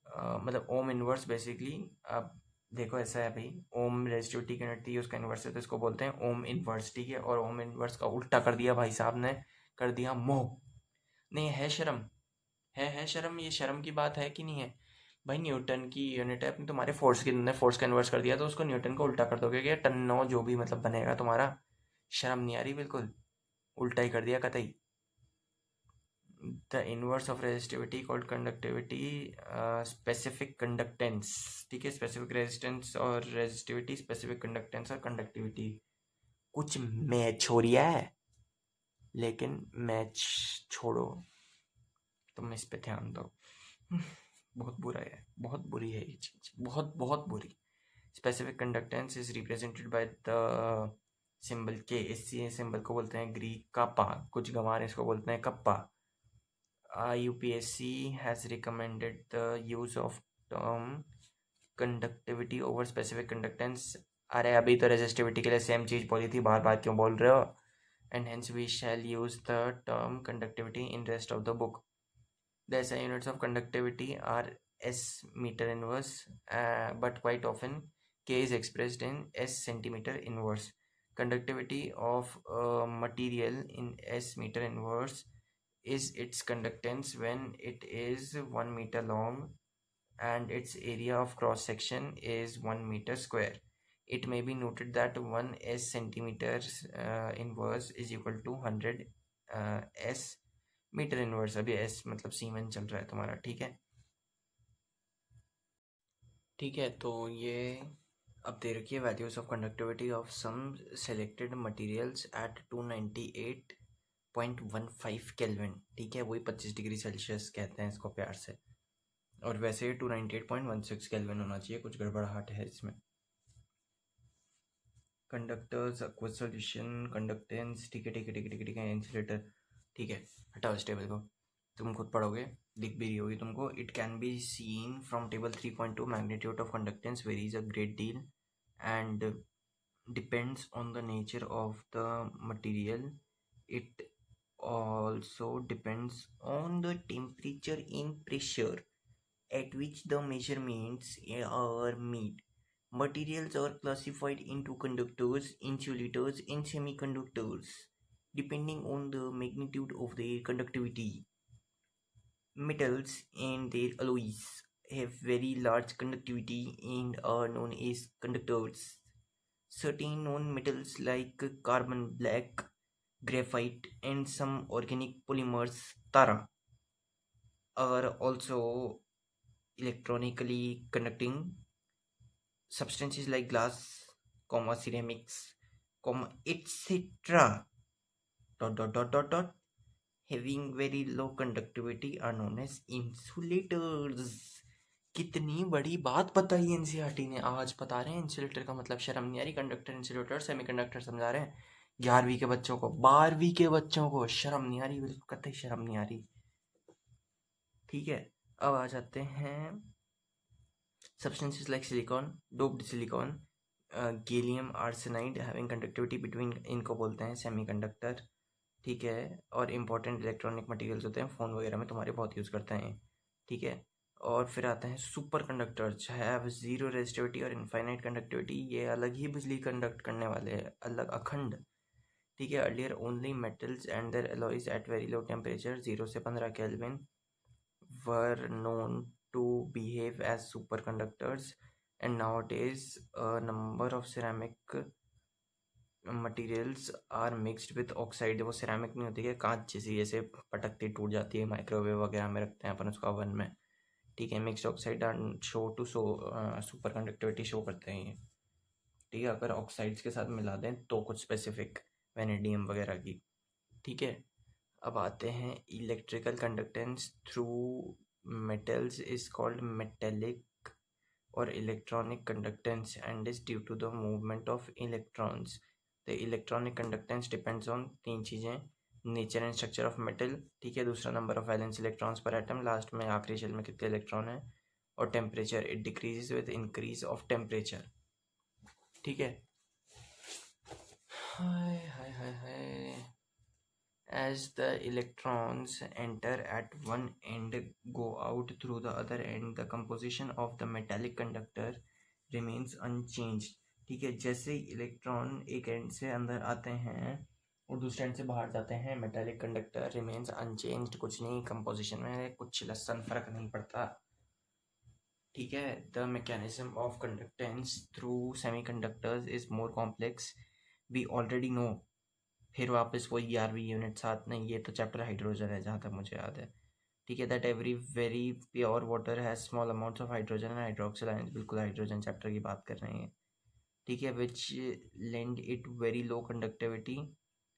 मतलब ओम इनवर्स बेसिकली। अब देखो ऐसा है भाई, ओम रेजिस्टिविटी की यूनिट थी, उसका इन्वर्स है तो इसको बोलते हैं ओम इनवर्स। ठीक है, और ओम इनवर्स का उल्टा कर दिया भाई साहब ने, कर दिया मो। नहीं है शर्म, है शर्म, ये शर्म की बात है कि नहीं है? भाई न्यूटन की यूनिट है, अपने तुम्हारे फोर्स की, तुमने फोर्स का इन्वर्स कर दिया तो उसको न्यूटन को उल्टा कर दोगे क्या? टन नौ जो भी मतलब बनेगा तुम्हारा। शर्म नहीं आ रही? बिल्कुल उल्टा ही कर दिया कतई। The inverse of resistivity called conductivity, specific conductance. ठीक है, स्पेसिफिक रेजिस्टेंस और रेजिस्टिविटी, स्पेसिफिक कंडक्टेंस और कंडक्टिविटी। कुछ मैच हो रहा है, लेकिन मैच छोड़ो, तुम इस पे ध्यान दो। बहुत बुरा है, बहुत बुरी है ये चीज, बहुत बहुत बुरी। Specific conductance is represented by the symbol के। इस सिंबल को बोलते हैं ग्रीक का पा, कुछ गंवार इसको बोलते हैं kappa. UPSC has recommended the use of term conductivity over specific conductance। अरे अभी तो रेजिस्टिविटी के लिए सेम चीज बोली थी, बार बार क्यों बोल रहे हो? And hence we shall use the term conductivity in rest of the book. The SI units of conductivity are S meter inverse, but quite often K is expressed in S centimeter inverse. Conductivity of a material in S meter inverse is its conductance when it is 1 meter long and its area of cross section is 1 meter square. It may be noted that 1 S centimeters inverse is equal to 100 S metre inverse. अभी S मतलब siemens चल रहा है तुम्हारा। ठीक है, ठीक है, तो ये अब दे रखी है values of conductivity of some selected materials at 298.15 kelvin. ठीक है, वही 25 डिग्री सेल्सियस कहते हैं इसको प्यार से, और वैसे 298.16 केल्विन होना चाहिए, कुछ गड़बड़ाहट है इसमें। Conductors, aqueous solution, conductance. ठीक है, इंसुलेटर। ठीक है, हटाओ इस टेबल को, तुम खुद पढ़ोगे, दिख भी रही होगी तुमको। It can be scene from table 3.2 magnitude of conductance varies a great deal and depends on the nature of the material. It also depends on the temperature and pressure at which the measurements are made. Materials are classified into conductors, insulators, and semiconductors depending on the magnitude of their conductivity. Metals and their alloys have very large conductivity and are known as conductors. Certain non-metals like carbon black, graphite, and some organic polymers tara are also electronically conducting. Substances like glass, ceramics, etc. Having very low conductivity are known as insulators. कितनी बड़ी बात बताई NCERT ने, आज बता रहे हैं insulator का मतलब। शर्म नहीं आ रही? कंडक्टर, इंसुलेटर, सेमीकंडक्टर समझा रहे हैं 11वीं के बच्चों को, 12वीं के बच्चों को। शर्म नहीं आ रही? बिल्कुल कतई शर्म नहीं आ रही। ठीक है, अब आ जाते हैं substances like silicon, doped silicon, gallium arsenide having conductivity between, इनको बोलते हैं सेमीकंडक्टर। ठीक है, और इम्पोर्टेंट इलेक्ट्रॉनिक मटेरियल्स होते हैं, फ़ोन वगैरह में तुम्हारे बहुत यूज़ करते हैं। ठीक है, और फिर आते हैं super conductors, have zero resistivity और इनफाइनाइट कंडक्टिविटी। ये अलग ही बिजली कंडक्ट करने वाले हैं, अलग अखंड। ठीक है। Earlier only metals and their alloys at very low temperature 0 से 15 kelvin were known to behave as super conductors and nowadays a number of ceramic materials are mixed with oxide. वो सिरेमिक नहीं होती है, कांच जैसे पटकती टूट जाती है, माइक्रोवेव वगैरह में रखते हैं अपन उसको ओवन में। ठीक है। Mixed oxide show to super conductivity show करते हैं ये। ठीक है। अगर ऑक्साइड्स के साथ मिला दें तो कुछ स्पेसिफिक वेनेडियम वगैरह की। ठीक है। अब आते हैं electrical conductance through metals is called metallic और electronic conductance and is due to the movement of electrons. The electronic conductance depends on 3 चीज़ें, nature and structure of metal. ठीक है। दूसरा number of valence electrons per atom, last में आखिरी shell में कितने electron है, और temperature, it decreases with increase of temperature. ठीक है। हाय हाय हाय हाय। As the electrons enter at one end, go out through the other end, the composition of the metallic conductor remains unchanged। ठीक है। जैसे इलेक्ट्रॉन एक एंड से अंदर आते हैं और दूसरे एंड से बाहर जाते हैं, मेटालिक कंडक्टर रिमेन्स अनचेंज्ड। कुछ नहीं, कंपोजिशन में कुछ लसन फर्क नहीं पड़ता। ठीक है। The mechanism of conductance through semiconductors is more complex, we already know. फिर वापस वही 11वीं यूनिट 7 नहीं, ये तो चैप्टर हाइड्रोजन है जहाँ तक मुझे याद है। ठीक है। That every very pure water has small amounts of hydrogen and hydroxyl ions. बिल्कुल हाइड्रोजन चैप्टर की बात कर रहे हैं। ठीक है। Which lend it very low conductivity.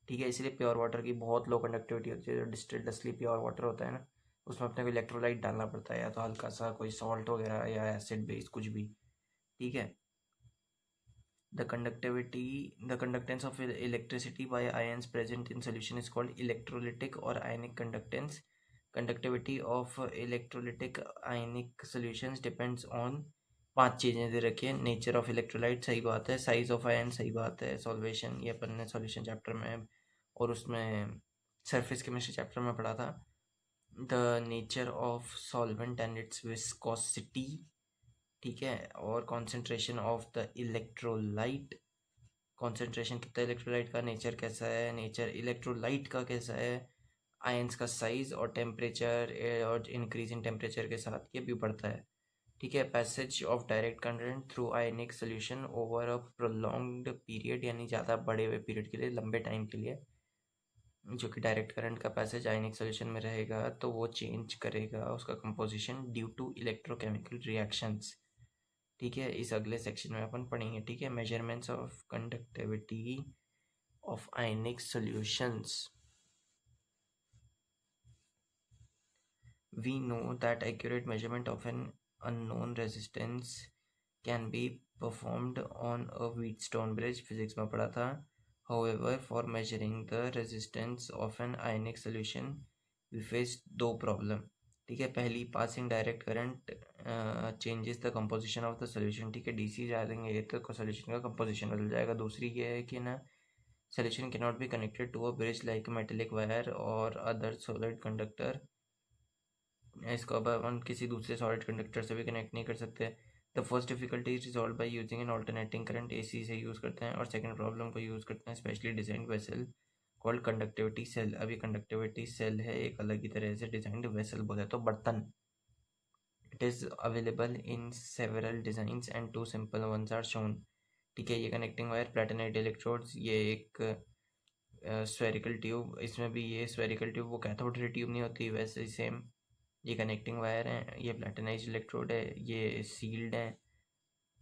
ठीक है। इसलिए प्योर वाटर की बहुत लो कंडक्टिविटी होती है। जो डिस्टिल्ड असली प्योर वाटर होता है ना, उसमें अपने को इलेक्ट्रोलाइट डालना पड़ता है, या तो हल्का सा कोई सॉल्ट वगैरह या एसिड बेस कुछ भी। ठीक है। The conductance of electricity by ions present in solution is called electrolytic or ionic conductance. Conductivity of electrolytic ionic solutions depends on 5 चीज़ें दे रखी है। नेचर ऑफ इलेक्ट्रोलाइट सही बात है, साइज ऑफ आयन सही बात है, सॉल्वेशन ये अपन ने सॉल्यूशन चैप्टर में और उसमें सरफेस केमिस्ट्री चैप्टर में पढ़ा था। The nature of solvent and it's viscosity. ठीक है। और concentration of the electrolyte, concentration कितना इलेक्ट्रोलाइट का, नेचर कैसा है, नेचर इलेक्ट्रोलाइट का कैसा है, आयंस का साइज और टेम्परेचर और इंक्रीज इन टेम्परेचर के साथ ये भी बढ़ता है। ठीक है। Passage of direct current through ionic solution over a prolonged period, यानी ज़्यादा बड़े हुए पीरियड के लिए, लंबे टाइम के लिए जो कि डायरेक्ट करंट का पैसेज आयनिक सोल्यूशन में रहेगा तो वो चेंज करेगा उसका composition due to electrochemical reactions. ठीक है। इस अगले सेक्शन में अपन पढ़ेंगे। ठीक है। Measurements of conductivity of ionic solutions. We know that accurate measurement of an unknown resistance can be performed on a Wheatstone bridge, physics में पढ़ा था। However, for measuring the resistance of an ionic solution, we face 2 problem. ठीक है। पहली, passing direct current changes the composition of the solution. ठीक है। DC डालेंगे तो सोल्यूशन का कंपोजिशन बदल जाएगा। दूसरी ये है कि ना, solution cannot be connected to a bridge like metallic wire or other solid conductor। इसको अब अपन किसी दूसरे सॉलिड कंडक्टर से भी कनेक्ट नहीं कर सकते। The first difficulty is resolve by using an alternating current, AC से यूज़ करते हैं। और सेकंड प्रॉब्लम को यूज़ करते हैं specially designed vessel called conductivity cell. अभी कंडक्टिविटी सेल है एक अलग ही तरह से डिजाइंड वेसल बोले तो बर्तन। It is available in several designs and 2 simple ones are shown. ठीक है। ये कनेक्टिंग वायर, प्लेटिनाइट इलेक्ट्रोड्स, ये एक स्फेरिकल ट्यूब, इसमें भी ये स्फेरिकल ट्यूब, वो कैथोड रे ट्यूब नहीं होती, वैसे ही सेम ये कनेक्टिंग वायर है, ये प्लेटिनाइज्ड इलेक्ट्रोड है, ये सील्ड है।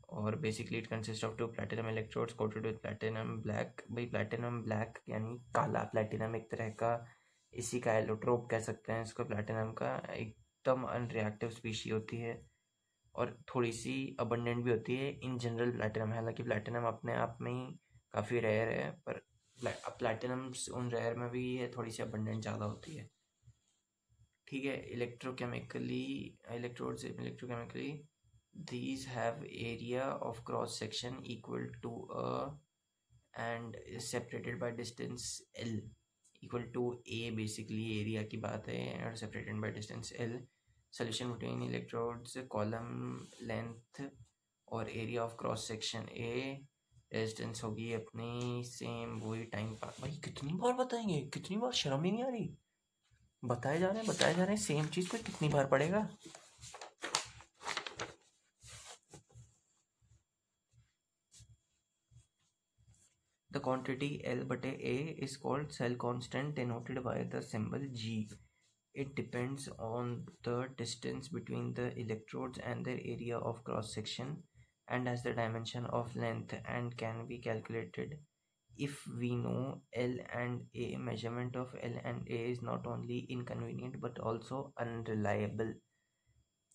और basically it consist of 2 platinum electrodes coated with platinum black. भाई प्लेटिनम ब्लैक यानी काला प्लेटिनम, एक तरह का इसी का एलोट्रोप कह सकते हैं इसको। प्लेटिनम का एकदम अनरिएक्टिव स्पीशी होती है और थोड़ी सी अबंडेंट भी होती है इन जनरल प्लेटिनम। हालांकि प्लेटिनम अपने आप में ही काफ़ी रेयर है, पर प्लेटिनम उन रेयर में भी है, थोड़ी सी अबंडेंट ज़्यादा होती है। ठीक है। इलेक्ट्रोकेमिकली electrodes इलेक्ट्रोकेमिकली these have area of cross section equal to a and is separated by distance L equal to A। basically area की बात है और separated by distance L। solution between electrodes column length और area of cross section A resistance होगी अपनी same वही time pass. भाई कितनी बार बताएंगे, कितनी बार, शर्म ही नहीं आ रही। बताए जा रहे हैं सेम चीज़ को कितनी बार पढ़ेगा। The quantity L/A is called cell constant, denoted by the symbol G. It depends on the distance between the electrodes and their area of cross section and has the dimension of length and can be calculated. If we know L and A, measurement of L and A is not only inconvenient but also unreliable.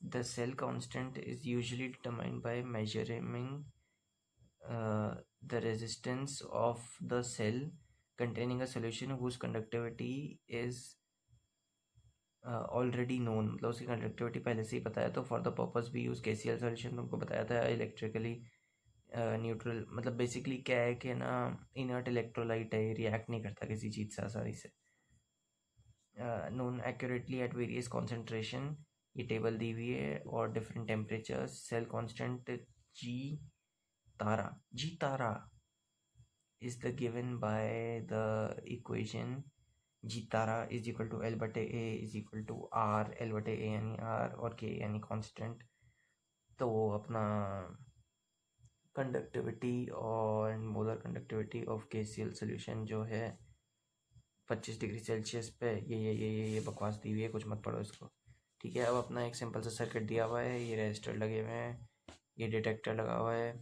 The cell constant is usually determined by measuring the resistance of the cell containing a solution whose conductivity is already known, मतलब उसकी conductivity पहले से ही पता है। तो for the purpose भी use KCL solution तुमको बताया था, इलेक्ट्रिकली न्यूट्रल, मतलब बेसिकली क्या है कि ना इनर्ट इलेक्ट्रोलाइट है, रिएक्ट नहीं करता किसी चीज़ से आसानी से। Known accurately at various concentration, ये टेबल दी हुई है, और different temperatures. Cell constant G तारा is the given by the equation G तारा is equal to L/A is equal to R, L/A यानी R और K यानी कांस्टेंट। तो अपना कंडक्टिविटी और molar conductivity of KCl solution जो है 25 डिग्री सेल्सियस पे, ये बकवास दी हुई है, कुछ मत पढ़ो इसको, ठीक है। अब अपना एक सिंपल सा सर्किट दिया हुआ है, ये रेजिस्टर लगे हुए हैं, ये डिटेक्टर लगा हुआ है,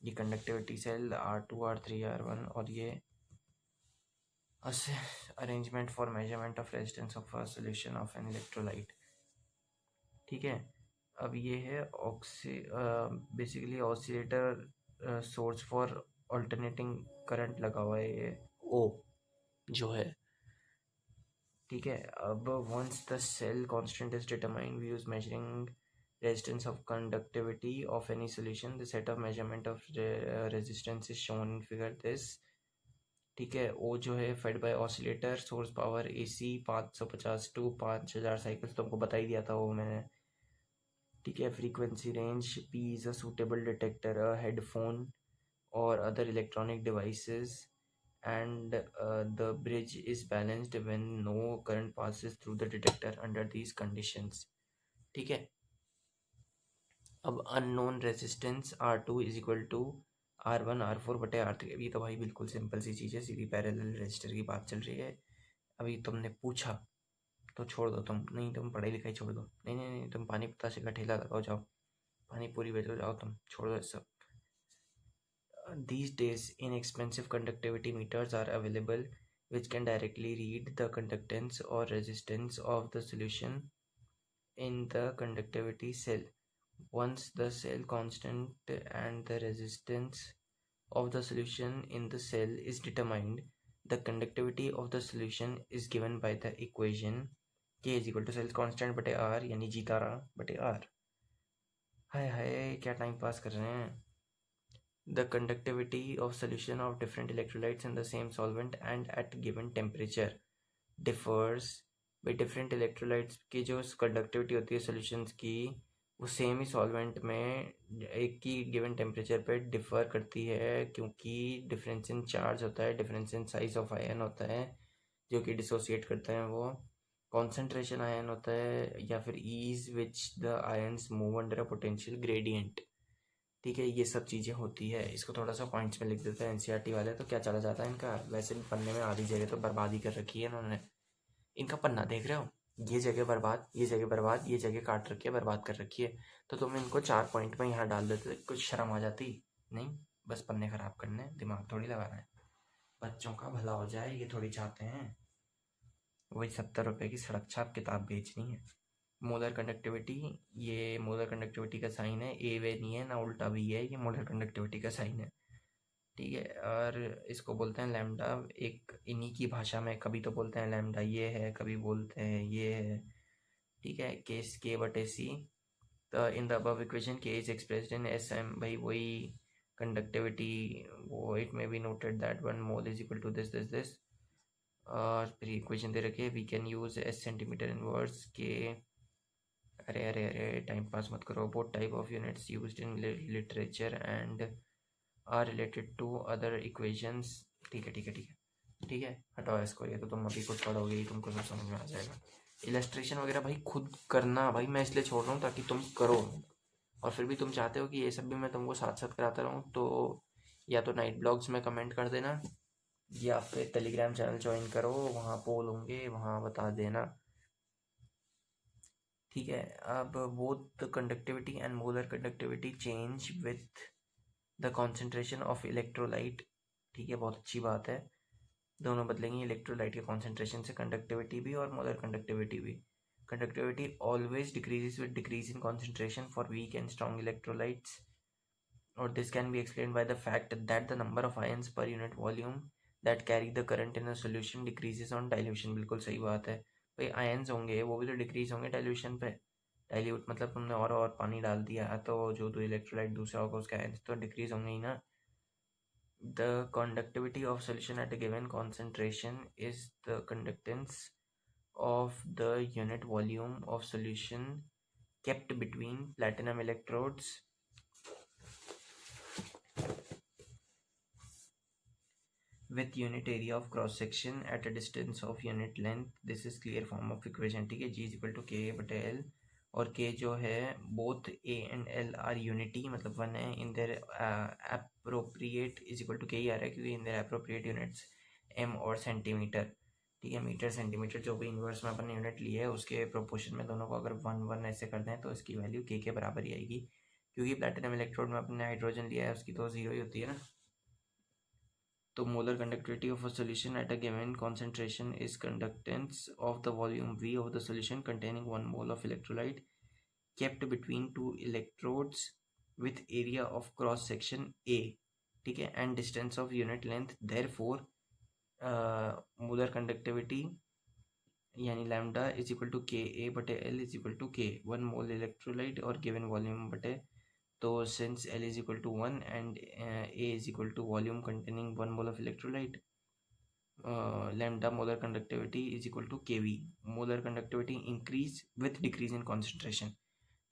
ये conductivity cell R2 R3 R1, और ये arrangement for measurement of resistance of a solution of an electrolyte, ठीक है। अब ये है basically oscillator source for alternating current लगा हुआ है, ये O जो है, ठीक है। अब once the cell constant is determined, we use measuring resistance of conductivity of any solution. The set of measurement of resistance is shown in figure this, ठीक है। ओ जो है fed by oscillator, source power AC 550 to 5000 cycles, तुमको बता ही दिया था वो मैंने, ठीक है। Frequency range, P is a suitable detector, a headphone or other electronic devices, and the bridge is balanced when no current passes through the detector under these conditions, ठीक है। अब unknown resistance R2 is equal to R1 R4 बटे R3। अभी तो भाई बिल्कुल simple सी चीज़ है, सीधी parallel resistor की बात चल रही है। अभी तुमने पूछा तो छोड़ दो, तुम नहीं, तुम पढ़ाई लिखाई छोड़ दो, नहीं नहीं नहीं, तुम पानी पतासे का ठेला लगाओ, जाओ पानी पूरी बेचो, जाओ तुम, छोड़ दो सब। These days inexpensive conductivity meters are available which can directly read the conductance or resistance of the solution in the conductivity cell. Once the cell constant and the resistance of the solution in the cell is determined, the conductivity of the solution is given by the equation K is equal to cell constant बटे R, यानी जी तारा बटे R। हाय हाय क्या time pass कर रहे हैं। The conductivity of solution of different electrolytes in the same solvent and at given temperature differs by different electrolytes की जो conductivity होती है solutions की, वो सेम ही सॉल्वेंट में एक ही गिवन टेम्परेचर पे डिफ़र करती है, क्योंकि डिफरेंस इन चार्ज होता है, difference in size of ion होता है, जो कि डिसोसिएट करते हैं वो कॉन्सेंट्रेशन आयन होता है, या फिर ease which the ions move under a potential gradient, ठीक है। ये सब चीज़ें होती है। इसको थोड़ा सा पॉइंट्स में लिख देते हैं NCERT वाले, तो क्या चला जाता है इनका। वैसे भी पन्ने में आधी जगह तो बर्बादी कर रखी है इन्होंने। इनका पन्ना देख रहे हो, ये जगह बर्बाद, ये जगह बर्बाद, ये जगह काट रखी है, बर्बाद कर रखी है। तो तुम इनको 4 पॉइंट में यहाँ डाल देते, कुछ शर्म आ जाती नहीं। बस पन्ने खराब करने, दिमाग थोड़ी लगाना है, बच्चों का भला हो जाए ये थोड़ी चाहते हैं। वही 70 रुपये की सड़क छाप किताब बेचनी है। मोलर कंडक्टिविटी, ये मोलर कंडक्टिविटी का साइन है, ए वे नहीं है ना उल्टा भी है, ये मोलर कंडक्टिविटी का साइन है, ठीक है। और इसको बोलते हैं लैम्डा, एक इन्हीं की भाषा में कभी तो बोलते हैं लैम्डा ये है, कभी बोलते हैं ये है, ठीक है। केस के बटे सी, तो in the above equation K is expressed in SM, भाई वही कंडक्टिविटी, वो it may be noted that 1 mole is equal to this this this, और फिर इक्वेशन दे रखे, we can use S centimetre inverse के। अरे अरे अरे टाइम पास मत करो। Both type of units used in literature and are related to other equations. ठीक है ठीक है ठीक है ठीक है, हटाओ इसको, ये तो तुम अभी कुछ पढ़ोगे ही, तुमको सब समझ में आ जाएगा। इलस्ट्रेशन वगैरह भाई खुद करना भाई, मैं इसलिए छोड़ रहा हूँ ताकि तुम करो, और फिर भी तुम चाहते हो कि ये सब भी मैं तुमको साथ साथ कराता रहूँ, तो या तो नाइट ब्लॉग्स में कमेंट कर देना, या फिर टेलीग्राम चैनल ज्वाइन करो, वहाँ पोल होंगे, वहाँ बता देना। ठीक है, अब both the conductivity and molar conductivity change with the concentration of electrolyte. ठीक है, बहुत अच्छी बात है, दोनों बदलेंगे इलेक्ट्रोलाइट के कॉन्सेंट्रेशन से, कंडक्टिविटी भी और मोलर कंडक्टिविटी भी। Conductivity always decreases with decrease in concentration for weak and strong electrolytes, और this can be explained by the fact that the number of ions per unit volume that carry the current in a solution decreases on dilution। बिल्कुल सही बात है भाई, ions होंगे वो भी तो डिक्रीज होंगे डाइल्यूशन पे। डाइल्यूट मतलब तुमने और पानी डाल दिया तो जो दो इलेक्ट्रोलाइट दूसरा होगा उसके आयंस तो डिक्रीज होंगे ही ना। The conductivity of solution at a given concentration is the conductance of the unit volume of solution kept between platinum electrodes with unit area of cross section at a distance of unit length। this is clear form of equation। ठीक है, G is equal to के बटे L, और K जो है both A and L are unity, मतलब one है, in their appropriate is equal to K ही आ रहा है क्योंकि in their appropriate units M और सेंटीमीटर। ठीक है, मीटर सेंटीमीटर जो भी इन्वर्स में अपन ने यूनिट ली है उसके प्रोपोर्शन में दोनों को अगर 1 1 ऐसे कर दें तो इसकी वैल्यू K के बराबर ही आएगी, क्योंकि प्लैटिनम इलेक्ट्रोड में अपने हाइड्रोजन लिया है उसकी तो जीरो ही होती है ना। तो molar conductivity of a solution at a given concentration is conductance of the volume V of the solution containing 1 mole of electrolyte kept between two electrodes with area of cross section A, ठीक है, and distance of unit length। therefore molar conductivity यानी lambda is equal to के ए बटे L is equal to के 1 मोल electrolyte और given volume बटे, तो since L is equal to 1 and A is equal to volume containing 1 mole of electrolyte, lambda molar conductivity is equal to kV। molar conductivity increase with decrease in concentration,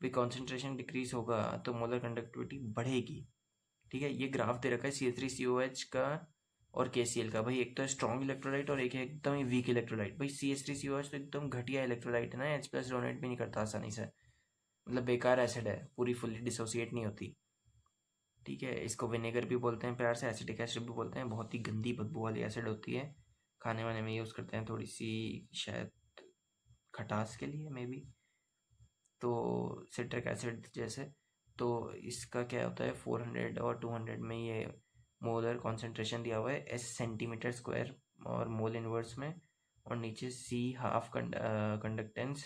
भी concentration decrease होगा तो molar conductivity बढ़ेगी। ठीक है, ये graph दे रखा है CH3COH का और KCl का। भाई एक तो स्ट्रॉन्ग इलेक्ट्रोलाइट और एक है एकदम ही वीक इलेक्ट्रोलाइट। भाई CH3COH तो एकदम घटिया इलेक्ट्रोलाइट है ना, H+ डोनेट भी नहीं करता आसानी से, मतलब बेकार एसिड है, पूरी फुल्ली डिसोसिएट नहीं होती। ठीक है, इसको विनेगर भी बोलते हैं प्यार से, एसिटिक एसिड भी बोलते हैं, बहुत ही गंदी बदबू वाली एसिड होती है, खाने वाने में यूज़ करते हैं थोड़ी सी शायद खटास के लिए मे बी, तो सिट्रिक एसिड जैसे। तो इसका क्या होता है 400 और 200 में ये मोलर कॉन्सेंट्रेशन दिया हुआ है S सेंटीमीटर स्क्वायर और मोल इनवर्स में, और नीचे C half conductance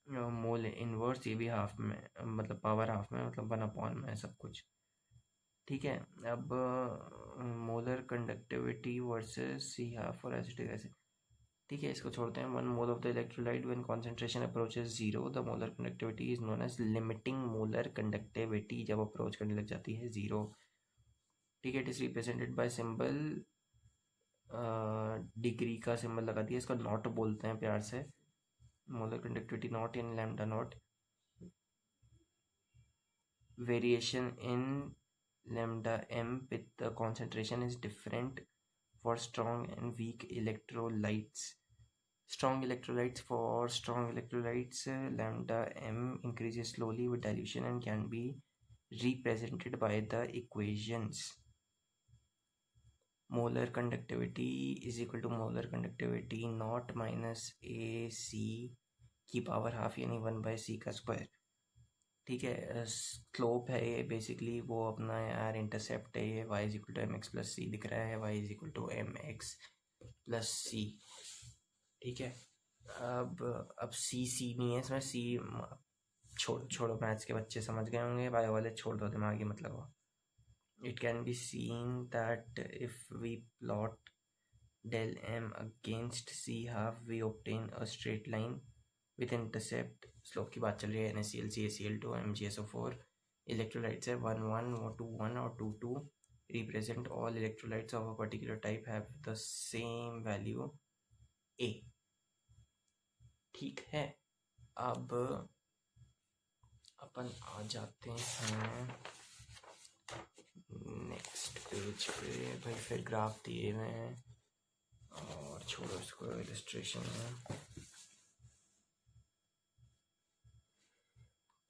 mole inverse, ये भी हाफ में, मतलब पावर हाफ में, मतलब 1/, में सब कुछ। ठीक है, अब molar conductivity versus C half और एसिटिक एसिड। ठीक है, इसको छोड़ते हैं। 1 mole of the electrolyte when concentration approaches 0 the molar conductivity is known as limiting molar conductivity, जब अप्रोच करने लग जाती है 0। ठीक है, it is represented by symbol, degree का सिंबल लगा दिया, इसको नॉट बोलते हैं प्यार से, molar conductivity naught in lambda naught. Variation in lambda m with the concentration is different for strong and weak electrolytes। strong electrolytes, for strong electrolytes lambda m increases slowly with dilution and can be represented by the equations। molar conductivity is equal to molar conductivity naught minus AC की power half यानी 1/c का square. ठीक है, slope है ये basically, वो अपना यार इंटरसेप्ट है ये, y is equal to M X plus C दिख रहा है, y is equal to M X plus C. ठीक है, अब सी नहीं है इसमें, सी छोड़ो मैथ्स के बच्चे समझ गए होंगे, बायो वाले छोड़ दो, दिमागी मत लगाओ। It can be seen that if we plot del m against C half we obtain a straight line with intercept। Slope की बात चल रही है, NaCl CaCl2 MgSO4 इलेक्ट्रोलाइट्स है 1 1 और 2 1 और 2 2 represent all electrolytes of a particular type have the same value A। ठीक है, अब अपन आ जाते हैं नेक्स्ट पेज पे भाई फिर ग्राफ दिए हुए हैं और छोड़ो इसको, इलस्ट्रेशन है।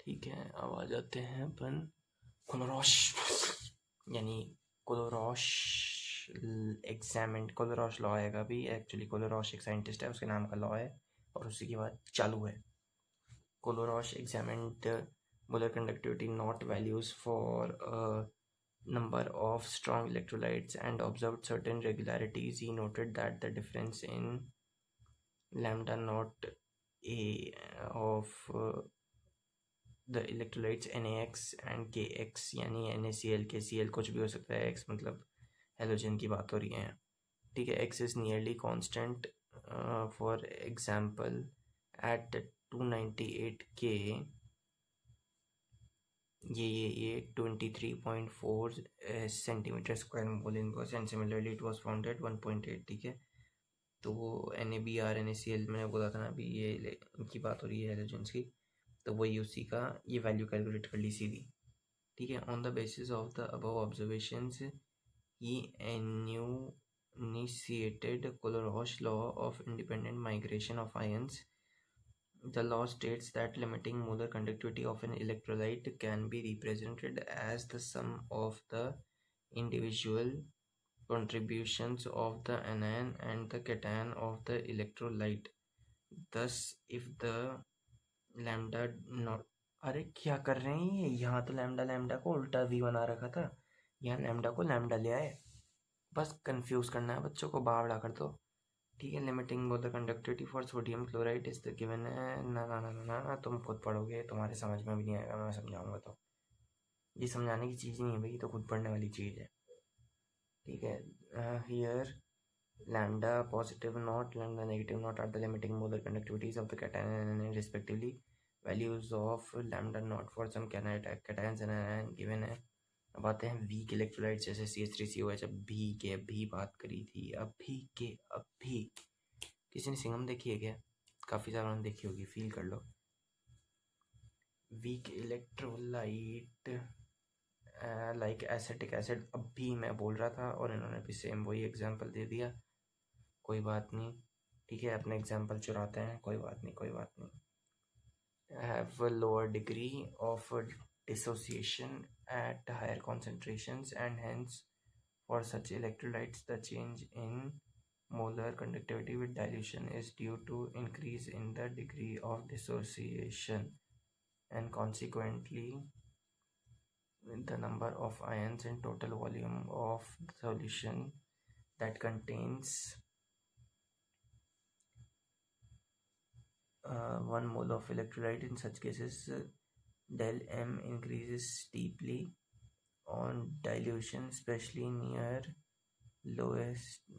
ठीक है, अब आ जाते हैं अपन कोलोरोश, यानी कोलोरोश एग्जामिन्ड, कोलोरोश लॉ आएगा भी। एक्चुअली कोलोरोश एक साइंटिस्ट है, उसके नाम का लॉ है और उसी की बात चालू है। Kohlrausch examined molar conductivity nought values for number of strong electrolytes and observed certain regularities. He noted that the difference in lambda naught A of the electrolytes NaX and Kx, यानी NaCl KCl कुछ भी हो सकता है, X मतलब halogen की बात हो रही है, ठीक है। X is nearly constant, for example at 298 K ये 23.4 centimetre square mole inverse, and similarly it was found at 1.8, ठीक है। तो NaBr NaCl मैंने बोला था ना अभी, ये इनकी बात हो रही है हेलोजेंस की, तो वही उसी का ये वैल्यू कैलकुलेट कर ली सीधी, ठीक है। On the basis of the above observations he initiated Kohlrausch law of independent migration of ions. The law states that limiting molar conductivity of an electrolyte can be represented as the sum of the individual contributions of the anion and the cation of the electrolyte. Thus, if the lambda not, अरे क्या कर रहे हैं ये, यहाँ तो lambda को उल्टा v बना रखा था, यहाँ लैम्डा को लैम्डा ले आए, बस कंफ्यूज करना है बच्चों को, बावड़ा कर दो, ठीक है। Limiting both the conductivity for sodium chloride is the given है, ना तुम खुद पढ़ोगे, तुम्हारे समझ में भी नहीं आएगा, मैं समझाऊंगा तो। ये समझाने की चीज़ नहीं है भाई, तो खुद पढ़ने वाली चीज़ है, ठीक है। Here lambda positive naught, lambda negative naught are the limiting molar conductivities of the cation and anion respectively. Values of lambda naught for some cations and anion given है। अब आते हैं वीक इलेक्ट्रोलाइट्स जैसे CH3COH, अब भी बात करी थी, अभी किसी ने सिंघम देखी है क्या? काफ़ी ज़्यादा ने देखी होगी, फील कर लो। Weak electrolyte like acetic acid, अभी मैं बोल रहा था और इन्होंने भी सेम वही एग्जांपल दे दिया, कोई बात नहीं, ठीक है। अपने एग्जांपल चुराते हैं, कोई बात नहीं। Have lower degree of dissociation at higher concentrations, and hence for such electrolytes the change in molar conductivity with dilution is due to increase in the degree of dissociation, and consequently the number of ions in total volume of the solution that contains 1 mole of electrolyte. In such cases del M increases steeply on dilution, especially near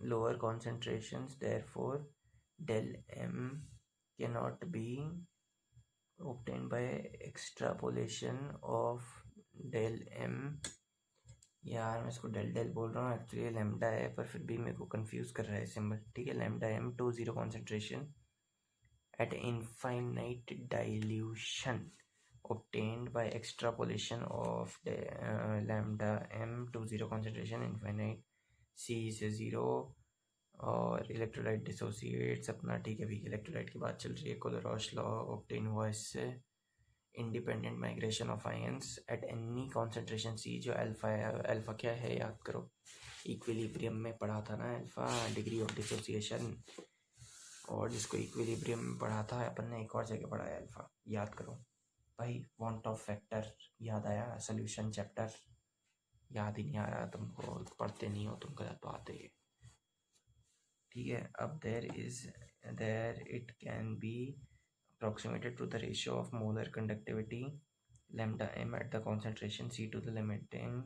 lower concentrations. Therefore, del M cannot be obtained by extrapolation of del M। यार मैं इसको del बोल रहा हूँ, actually lambda है, पर फिर भी मेरे को कंफ्यूज कर रहा है सिंबल, ठीक है। Lambda M to 0 concentration at infinite dilution obtained by extrapolation of the lambda M to 0 concentration infinite C से 0, और इलेक्ट्रोलाइट डिसोसिएट्स अपना, ठीक है। वीक इलेक्ट्रोलाइट की बात चल रही है। कोलरॉश लॉ ऑब्टेन हुआ इससे, independent migration of ions eight any concentration C, जो अल्फा है, अल्फा क्या है याद करो, इक्विलिब्रियम में पढ़ा था ना अल्फा, डिग्री ऑफ डिसोसिएशन, और जिसको इक्विलिब्रियम में पढ़ा था अपन ने, एक और जगह पढ़ा है अल्फा, याद करो भाई। वांट ऑफ फैक्टर याद आया, सोल्यूशन चैप्टर याद ही नहीं आ रहा तुमको, पढ़ते नहीं हो तुम, गलत बात है ये, ठीक है। अब there it can be approximated to the ratio of molar conductivity lambda M at the concentration C to the limiting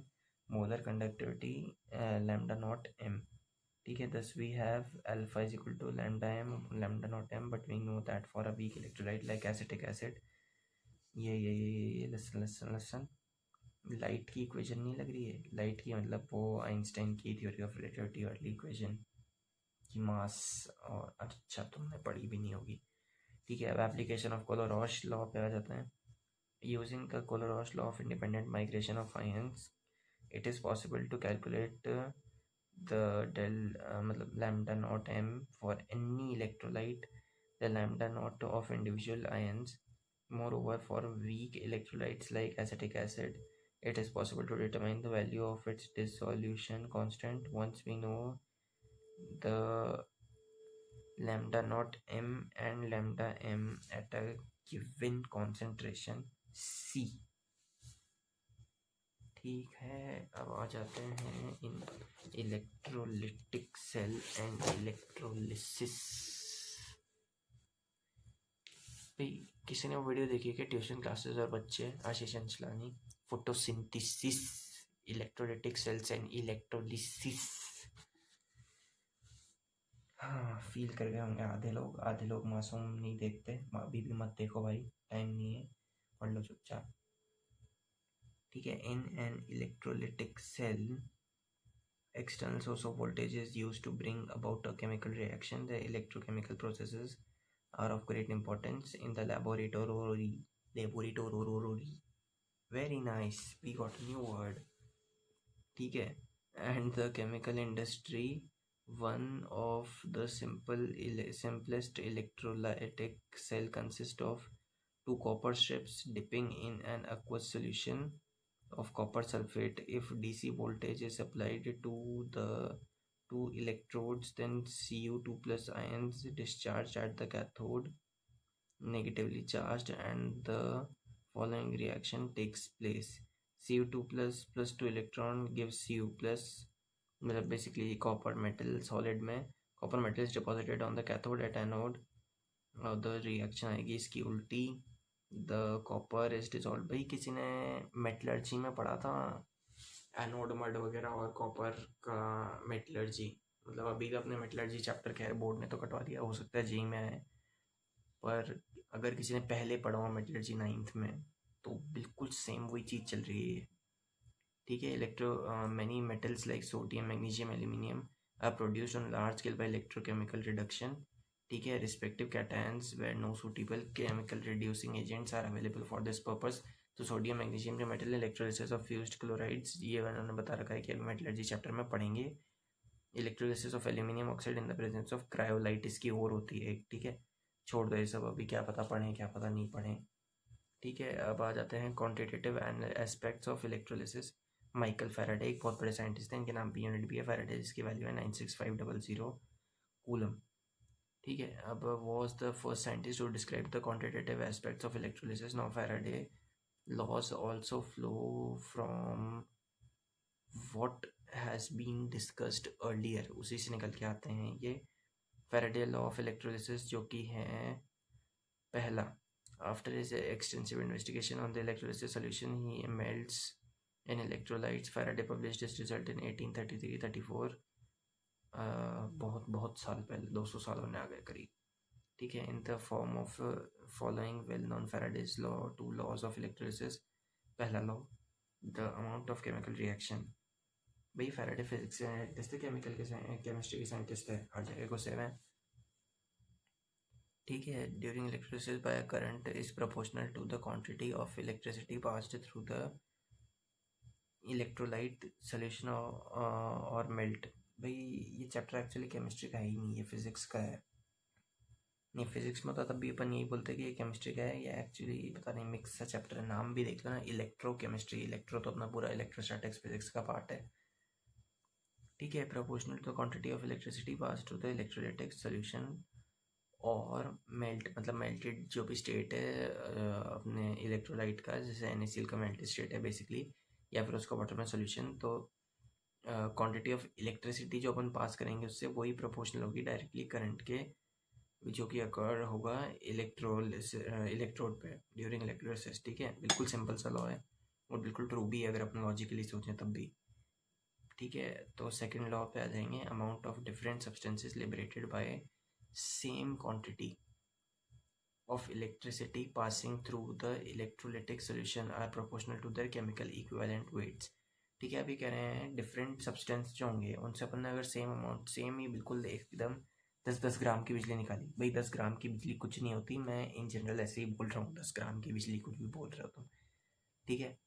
molar conductivity lambda naught M, ठीक है। Thus we have alpha is equal to lambda M lambda naught M, but we know that for a weak electrolyte like acetic acid, ये listen, light की equation नहीं लग रही है, light की मतलब वो आइंस्टाइन की थ्योरी ऑफ रिलेटिविटी वाली इक्वेशन की मास, और अच्छा तुमने पढ़ी भी नहीं होगी, ठीक है। अब एप्लीकेशन ऑफ कोलरॉश लॉ पे आ जाते हैं। Using the Kohlrausch law of independent migration of ions, It is possible to calculate the del मतलब lambda naught m for any electrolyte, the lambda naught of individual ions. Moreover, for weak electrolytes like acetic acid, it is possible to determine the value of its dissolution constant once we know the lambda naught m and lambda m at a given concentration C. ठीक है, अब आ जाते हैं इन electrolytic cell and electrolysis. भाई किसी ने वो वीडियो देखी है ट्यूशन क्लासेस और बच्चे, Ashish Anchalani, photosynthesis, electrolytic cells and electrolysis. हाँ, फील कर गए होंगे आधे लोग मासूम नहीं देखते, अभी भी मत देखो भाई, टाइम नहीं है, पढ़ लो चुपचाप। ठीक है, in an electrolytic cell external source of voltage is used to bring about a chemical reaction. The electrochemical processes are of great importance in the laboratory. Very nice, we got a new word. ठीक है, and the chemical industry. One of the simplest electrolytic cell consists of two copper strips dipping in an aqueous solution of copper sulfate. If DC voltage is applied to the two electrodes, then Cu2 plus ions discharged at the cathode, negatively charged, and the following reaction takes place. Cu2 plus 2 electron gives Cu plus, मतलब basically copper metal solid में copper metal is deposited on the cathode at anode, और the reaction आएगी इसकी उल्टी, the copper is dissolve. भाई किसी ने metallurgy में पढ़ा था एनोड मड वगैरह और कॉपर का मेटलर्जी, मतलब अभी का अपने मेटलर्जी चैप्टर खैर बोर्ड ने तो कटवा दिया, हो सकता है जी में आए, पर अगर किसी ने पहले पढ़ा हो मेटलर्जी 9th में तो बिल्कुल सेम वही चीज़ चल रही है। ठीक है, many metals like sodium, magnesium, aluminium are produced on large scale by electrochemical reduction. ठीक है, respective cations where no suitable chemical reducing agents are available for this purpose. तो सोडियम, मैग्नीशियम के metal electrolysis of fused chlorides, ये उन्होंने बता रखा है कि अभी मेटलर्जी चैप्टर में पढ़ेंगे। Electrolysis of aluminium oxide in the presence of cryolite, इसकी और होती है। ठीक है, छोड़ दो ये सब, अभी क्या पता पढ़ें क्या पता नहीं पढ़ें। ठीक है, अब आ जाते हैं quantitative aspects of electrolysis. Michael Faraday एक बहुत बड़े साइंटिस्ट हैं, इनके नाम की यूनिट भी है फैराडे, जिसकी वैल्यू है 96500 कूलम। ठीक है, अब was the first scientist to describe the quantitative aspects of electrolysis. Now Faraday laws also flow from what has been discussed earlier, उसी से निकल के आते हैं ये फैराडे लॉ ऑफ इलेक्ट्रोलिसिस, जो कि है पहला, after his extensive investigation on the electrolysis solution he melts in electrolytes. Faraday published this result in 1833-34, बहुत साल पहले, 200 साल होने आ गए करीब। ठीक है, in the form of following well known Faraday's law, two laws of electrolysis. पहला law, the amount of chemical reaction. भाई फैराडे फिजिक्स से साइंटिस्ट थे, केमिस्ट्री के साइंटिस्ट थे, हर जगह को सेम है। ठीक है, during electrolysis by current is proportional to the quantity of electricity passed through the electrolyte solution और मेल्ट। भाई ये चैप्टर एक्चुअली केमिस्ट्री का ही नहीं है, फिजिक्स का है। नहीं, फिजिक्स में तो तब भी अपन यही बोलते हैं कि ये केमिस्ट्री का है, ये एक्चुअली पता नहीं मिक्स सा चैप्टर है। नाम भी देख लो ना, इलेक्ट्रो केमिस्ट्री, इलेक्ट्रो तो अपना पूरा इलेक्ट्रोस्टैटिक्स फिजिक्स का पार्ट है। ठीक है, proportional to quantity of electricity pass to the electrolytic solution और मेल्ट, मतलब मेल्टेड जो भी स्टेट है अपने इलेक्ट्रोलाइट का, जैसे NaCl का मेल्टेड स्टेट है बेसिकली, या फिर उसका वाटर में सोल्यूशन, तो क्वांटिटी ऑफ इलेक्ट्रिसिटी जो अपन पास करेंगे उससे वही प्रोपोर्शनल होगी डायरेक्टली करंट के, जो कि अकर होगा इलेक्ट्रोड पे ड्यूरिंग इलेक्ट्रोलिसिस। ठीक है, बिल्कुल सिंपल सा लॉ है और बिल्कुल ट्रू भी है अगर अपन लॉजिकली सोचें तब भी। ठीक है, तो सेकंड लॉ पे आ जाएंगे, amount of different substances liberated bye same quantity of electricity passing through the electrolytic solution are proportional to their chemical equivalent weights। ठीक है, अभी कह रहे हैं डिफरेंट सब्सटेंस जो होंगे उनसे अपन ने अगर सेम अमाउंट, सेम ही बिल्कुल एकदम 10-10 ग्राम की बिजली निकाली। भाई 10 ग्राम की बिजली कुछ नहीं होती, मैं इन जनरल ऐसे ही बोल रहा हूँ, 10 ग्राम की बिजली कुछ भी बोल रहे हो तुम। ठीक है,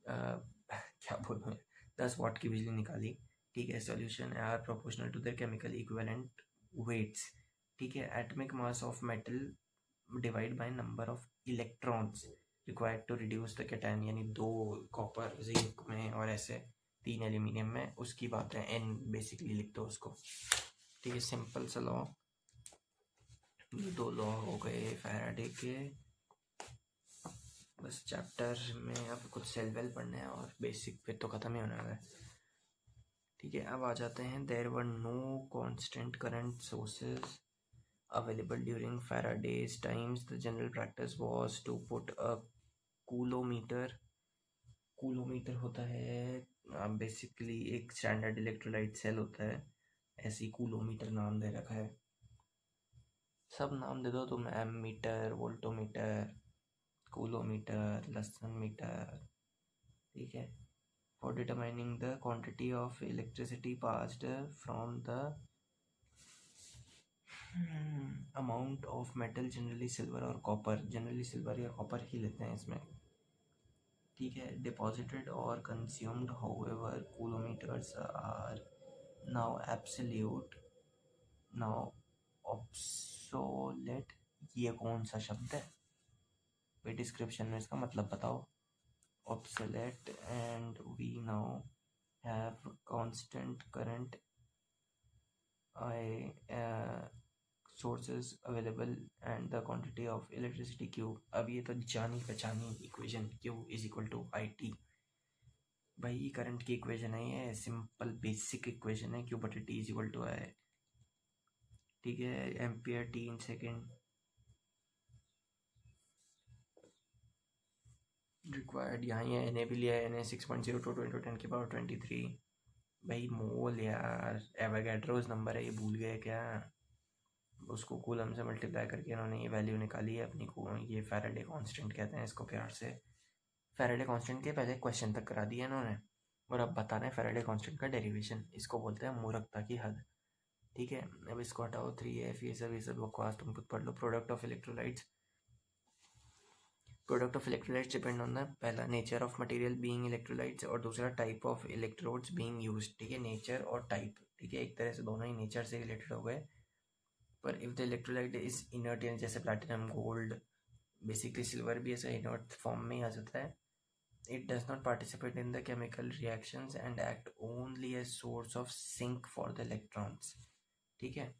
क्या बोलूँ, 10 वाट की बिजली निकाली, ठीक है। Solution are proportional to their chemical equivalent weights, ठीक है। Atomic mass of metal divide by number of electrons required to reduce the cation, यानी 2 कॉपर जिंक में और ऐसे 3 एल्यूमिनियम में, उसकी बात है। एन बेसिकली लिख दो उसको, ठीक है। सिंपल सा लॉ, ये 2 लॉ हो गए फैराडे के। बस चैप्टर में अब कुछ सेल वेल पढ़ने हैं और बेसिक फिर तो ख़त्म ही होने वाला है, ठीक है। अब आ जाते हैं। There were no constant current sources available during Faraday's times. The general practice was to put a coulometer होता है बेसिकली एक स्टैंडर्ड इलेक्ट्रोलाइट सेल होता है, ऐसे ही कूलोमीटर नाम दे रखा है। सब नाम दे दो तुम, एम मीटर, वोल्टोमीटर, कूलोमीटर, लसन मीटर, ठीक है। For determining the quantity of electricity passed from the amount of metal, generally silver और कॉपर, जनरली सिल्वर या कॉपर ही लेते हैं इसमें, ठीक है। डिपॉजिटेड और consumed, however coulometers are now absolute, now obsolete. ये कौन सा शब्द है भाई? डिस्क्रिप्शन में इसका मतलब बताओ। Obsolete and we now have constant current sources available and the quantity of electricity Q। अब ये तो जानी पहचानी equation, Q is equal to IT। भाई करंट की इक्वेशन है ये, सिंपल बेसिक इक्वेशन है। Q बटे T is equal to I, ठीक है। Ampere T in second required, यहाँ ये एन भी लिया है, NA 6.02 × 10⁻23। भाई मोल यार, एवोगैड्रोस नंबर है, ये भूल गए क्या? उसको कूलम से मल्टीप्लाई करके इन्होंने ये वैल्यू निकाली है अपनी को। ये फैराडे कांस्टेंट कहते हैं इसको प्यार से। फैराडे कांस्टेंट के पहले क्वेश्चन तक करा दिया इन्होंने, और अब बता रहे हैं फैराडे कांस्टेंट का डेरिवेशन। इसको बोलते हैं मूर्खता की हद, ठीक है। अब इसको हटाओ, 3F ये सब बकवास तुम खुद पढ़ लो। Product of electrolytes, product of electrolytes depend on the, पहला nature of material being electrolytes, और दूसरा type of electrodes being used, ठीक है। नेचर और टाइप, ठीक है, एक तरह से दोनों ही नेचर से रिलेटेड हो गए। पर if the electrolyte is inert, यानी जैसे प्लैटिनम, गोल्ड, बेसिकली सिल्वर भी ऐसा इनर्ट फॉर्म में ही आ जाता है। It does not participate in the chemical reactions and act only as source of sink for the electrons, ठीक है।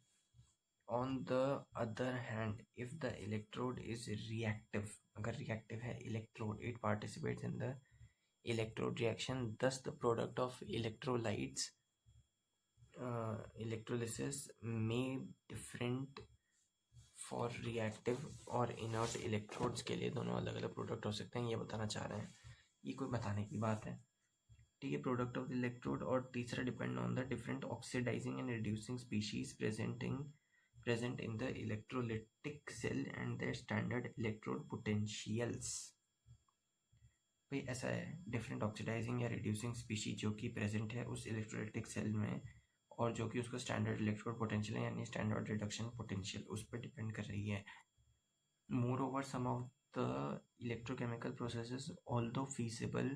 On the other hand if the electrode is reactive, अगर reactive है electrode, it participates in the electrode reaction. Thus the product of electrolytes electrolysis में different for reactive और inert electrodes के लिए दोनों अलग अलग प्रोडक्ट हो सकते हैं, ये बताना चाह रहे हैं। ये कोई बताने की बात है, ठीक है। प्रोडक्ट ऑफ द इलेक्ट्रोड, और तीसरा depend on the different oxidising and reducing species present in the electrolytic cell and their standard electrode potentials। भाई ऐसा है, डिफरेंट ऑक्सीडाइजिंग या रिड्यूसिंग स्पीशीज जो कि प्रेजेंट है उस इलेक्ट्रोलाइटिक सेल में, और जो कि उसका स्टैंडर्ड इलेक्ट्रोड पोटेंशियल है यानी स्टैंडर्ड रिडक्शन पोटेंशियल, उस पर डिपेंड कर रही है। Moreover some of the electrochemical processes although feasible,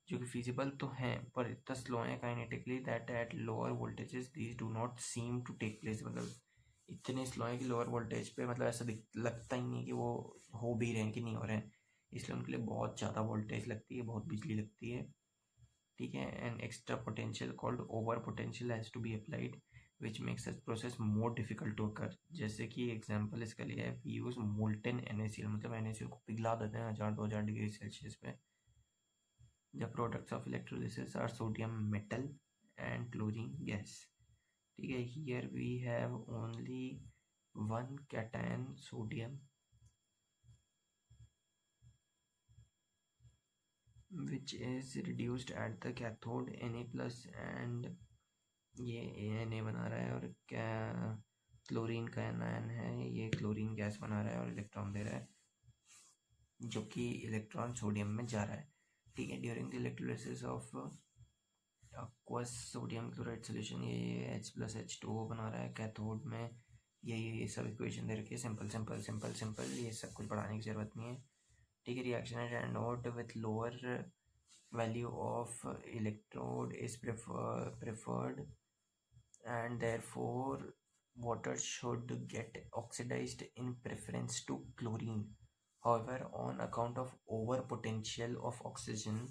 जो कि फीजिबल तो हैं पर इतना स्लो है kinetically that at lower voltages these do not seem to take place. मतलब इतने स्लो है कि लोअर वोल्टेज पे मतलब ऐसा लगता ही नहीं कि वो हो भी रहे हैं कि नहीं हो रहे हैं, इसलिए उनके लिए बहुत ज़्यादा वोल्टेज लगती है, बहुत बिजली लगती है, ठीक है। And extra potential called over potential has to be applied which makes such process more difficult to occur. जैसे कि एग्जांपल इसके लिए है, वी यूज़ मोल्टन NaCl, मतलब NaCl को पिघला देते हैं 1000-2000 डिग्री सेल्सियस पे। The products of electrolysis are sodium metal and chlorine gas, ठीक है। Here we have only one cation sodium which is reduced at the cathode Na+, and ये Na बना रहा है, और क्या क्लोरीन का एनायन है, ये क्लोरीन गैस बना रहा है और इलेक्ट्रॉन दे रहा है, जो कि इलेक्ट्रॉन सोडियम में जा रहा है, ठीक है। During the electrolysis of aqueous sodium chloride solution, ये H+H2O बना रहा है कैथोड में। ये सब इक्वेशन दे रखी है, सिंपल सिंपल सिंपल सिंपल, ये सब कुछ पढ़ाने की ज़रूरत नहीं है, ठीक है। Reaction at anode with lower value of electrode is preferred, and therefore water should get oxidized in preference to chlorine. However, on account of over potential of oxygen,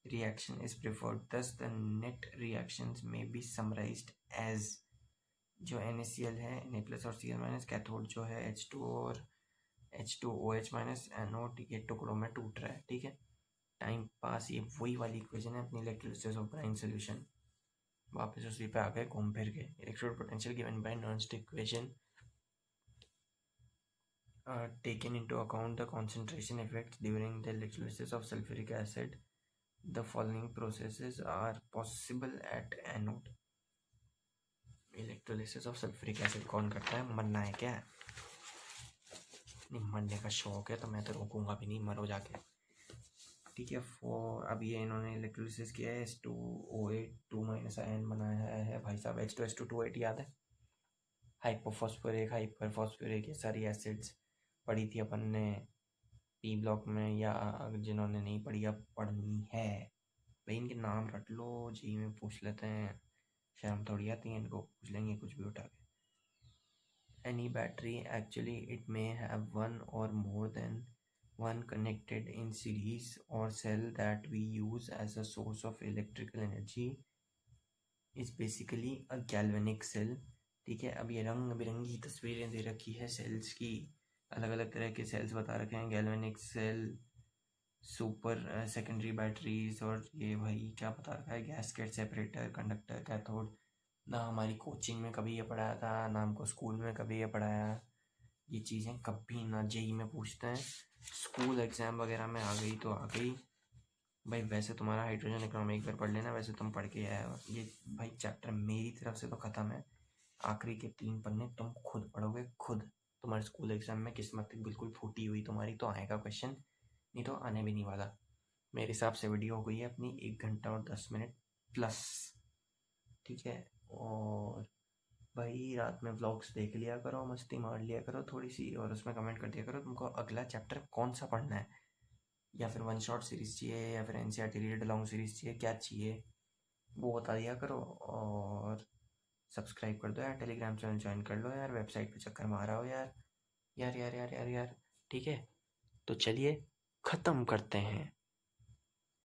reaction is preferred. Thus the net reactions may be summarized as जो NaCl है Na plus और Cl minus, cathode जो है H2 और H2OH minus, anode ये टुकड़ों में टूट रहा है। ठीक है, टाइम पास ये वही वाली इक्वेशन है अपनी इलेक्ट्रोलिसिस ऑफ ब्राइन सोल्यूशन। वापस उसी पे आ गए घूम फिर के। Electrode potential given by nonstick equation, taken into account the concentration effects during the electrolysis of sulfuric acid, the following processes are possible at anode। Electrolysis of sulphuric acid कौन करता है? मरना है क्या? नहीं, मरने का शौक है तो मैं तो रोकूंगा भी नहीं, मरो जाके। ठीक है, अब ये इन्होंने इलेक्ट्रोलिसिस किया है, H2OH 2 माइनस आयन बनाया है भाई साहब, H2SO2 याद है, हाइपोफॉस्फोरिक हाइपरफॉस्फोरिक, ये सारी एसिड्स पढ़ी थी अपन ने पी ब्लॉक में, या जिन्होंने नहीं पढ़ी अब पढ़नी है भाई इनके नाम रट लो, जी में पूछ लेते हैं, शर्म थोड़ी आती है इनको, पूछ लेंगे कुछ भी उठा के। Any battery actually it may have one और more than one connected in series or cell that we use as a source of electrical energy is basically a galvanic cell। ठीक है, अब ये रंग बिरंगी तस्वीरें दे रखी है सेल्स की, अलग अलग तरह के सेल्स बता रखे हैं, galvanic cell, super secondary batteries, और ये भाई क्या बता रखा है, गैसकेट, सेपरेटर, कंडक्टर, कैथोड। ना हमारी कोचिंग में कभी ये पढ़ाया था, ना हमको स्कूल में कभी ये पढ़ाया, ये चीज़ें कभी ना जेई में पूछते हैं, स्कूल एग्ज़ाम वगैरह में आ गई तो आ गई भाई। वैसे तुम्हारा हाइड्रोजन इकोनॉमी एक बार पढ़ लेना, वैसे तुम पढ़ के आए हो। ये भाई चैप्टर मेरी तरफ से तो ख़त्म है, आखिरी के 3 पन्ने तुम खुद पढ़ोगे खुद। तुम्हारे स्कूल एग्ज़ाम में किस्मत बिल्कुल फूटी हुई तुम्हारी तो आएगा क्वेश्चन, नहीं तो आने भी नहीं वाला। मेरे हिसाब से वीडियो हो गई है अपनी 1 घंटा और 10 मिनट प्लस। ठीक है, और भाई रात में व्लॉग्स देख लिया करो, मस्ती मार लिया करो थोड़ी सी, और उसमें कमेंट कर दिया करो तुमको अगला चैप्टर कौन सा पढ़ना है, या फिर वन शॉट सीरीज़ चाहिए, या फिर NCERT रीड लॉन्ग सीरीज़ चाहिए, क्या चाहिए वो बता दिया करो। और सब्सक्राइब कर दो यार, टेलीग्राम चैनल ज्वाइन कर लो यार, वेबसाइट पे चक्कर मारा हो यार। यार यार यार यार यार ठीक है, तो चलिए ख़त्म करते हैं।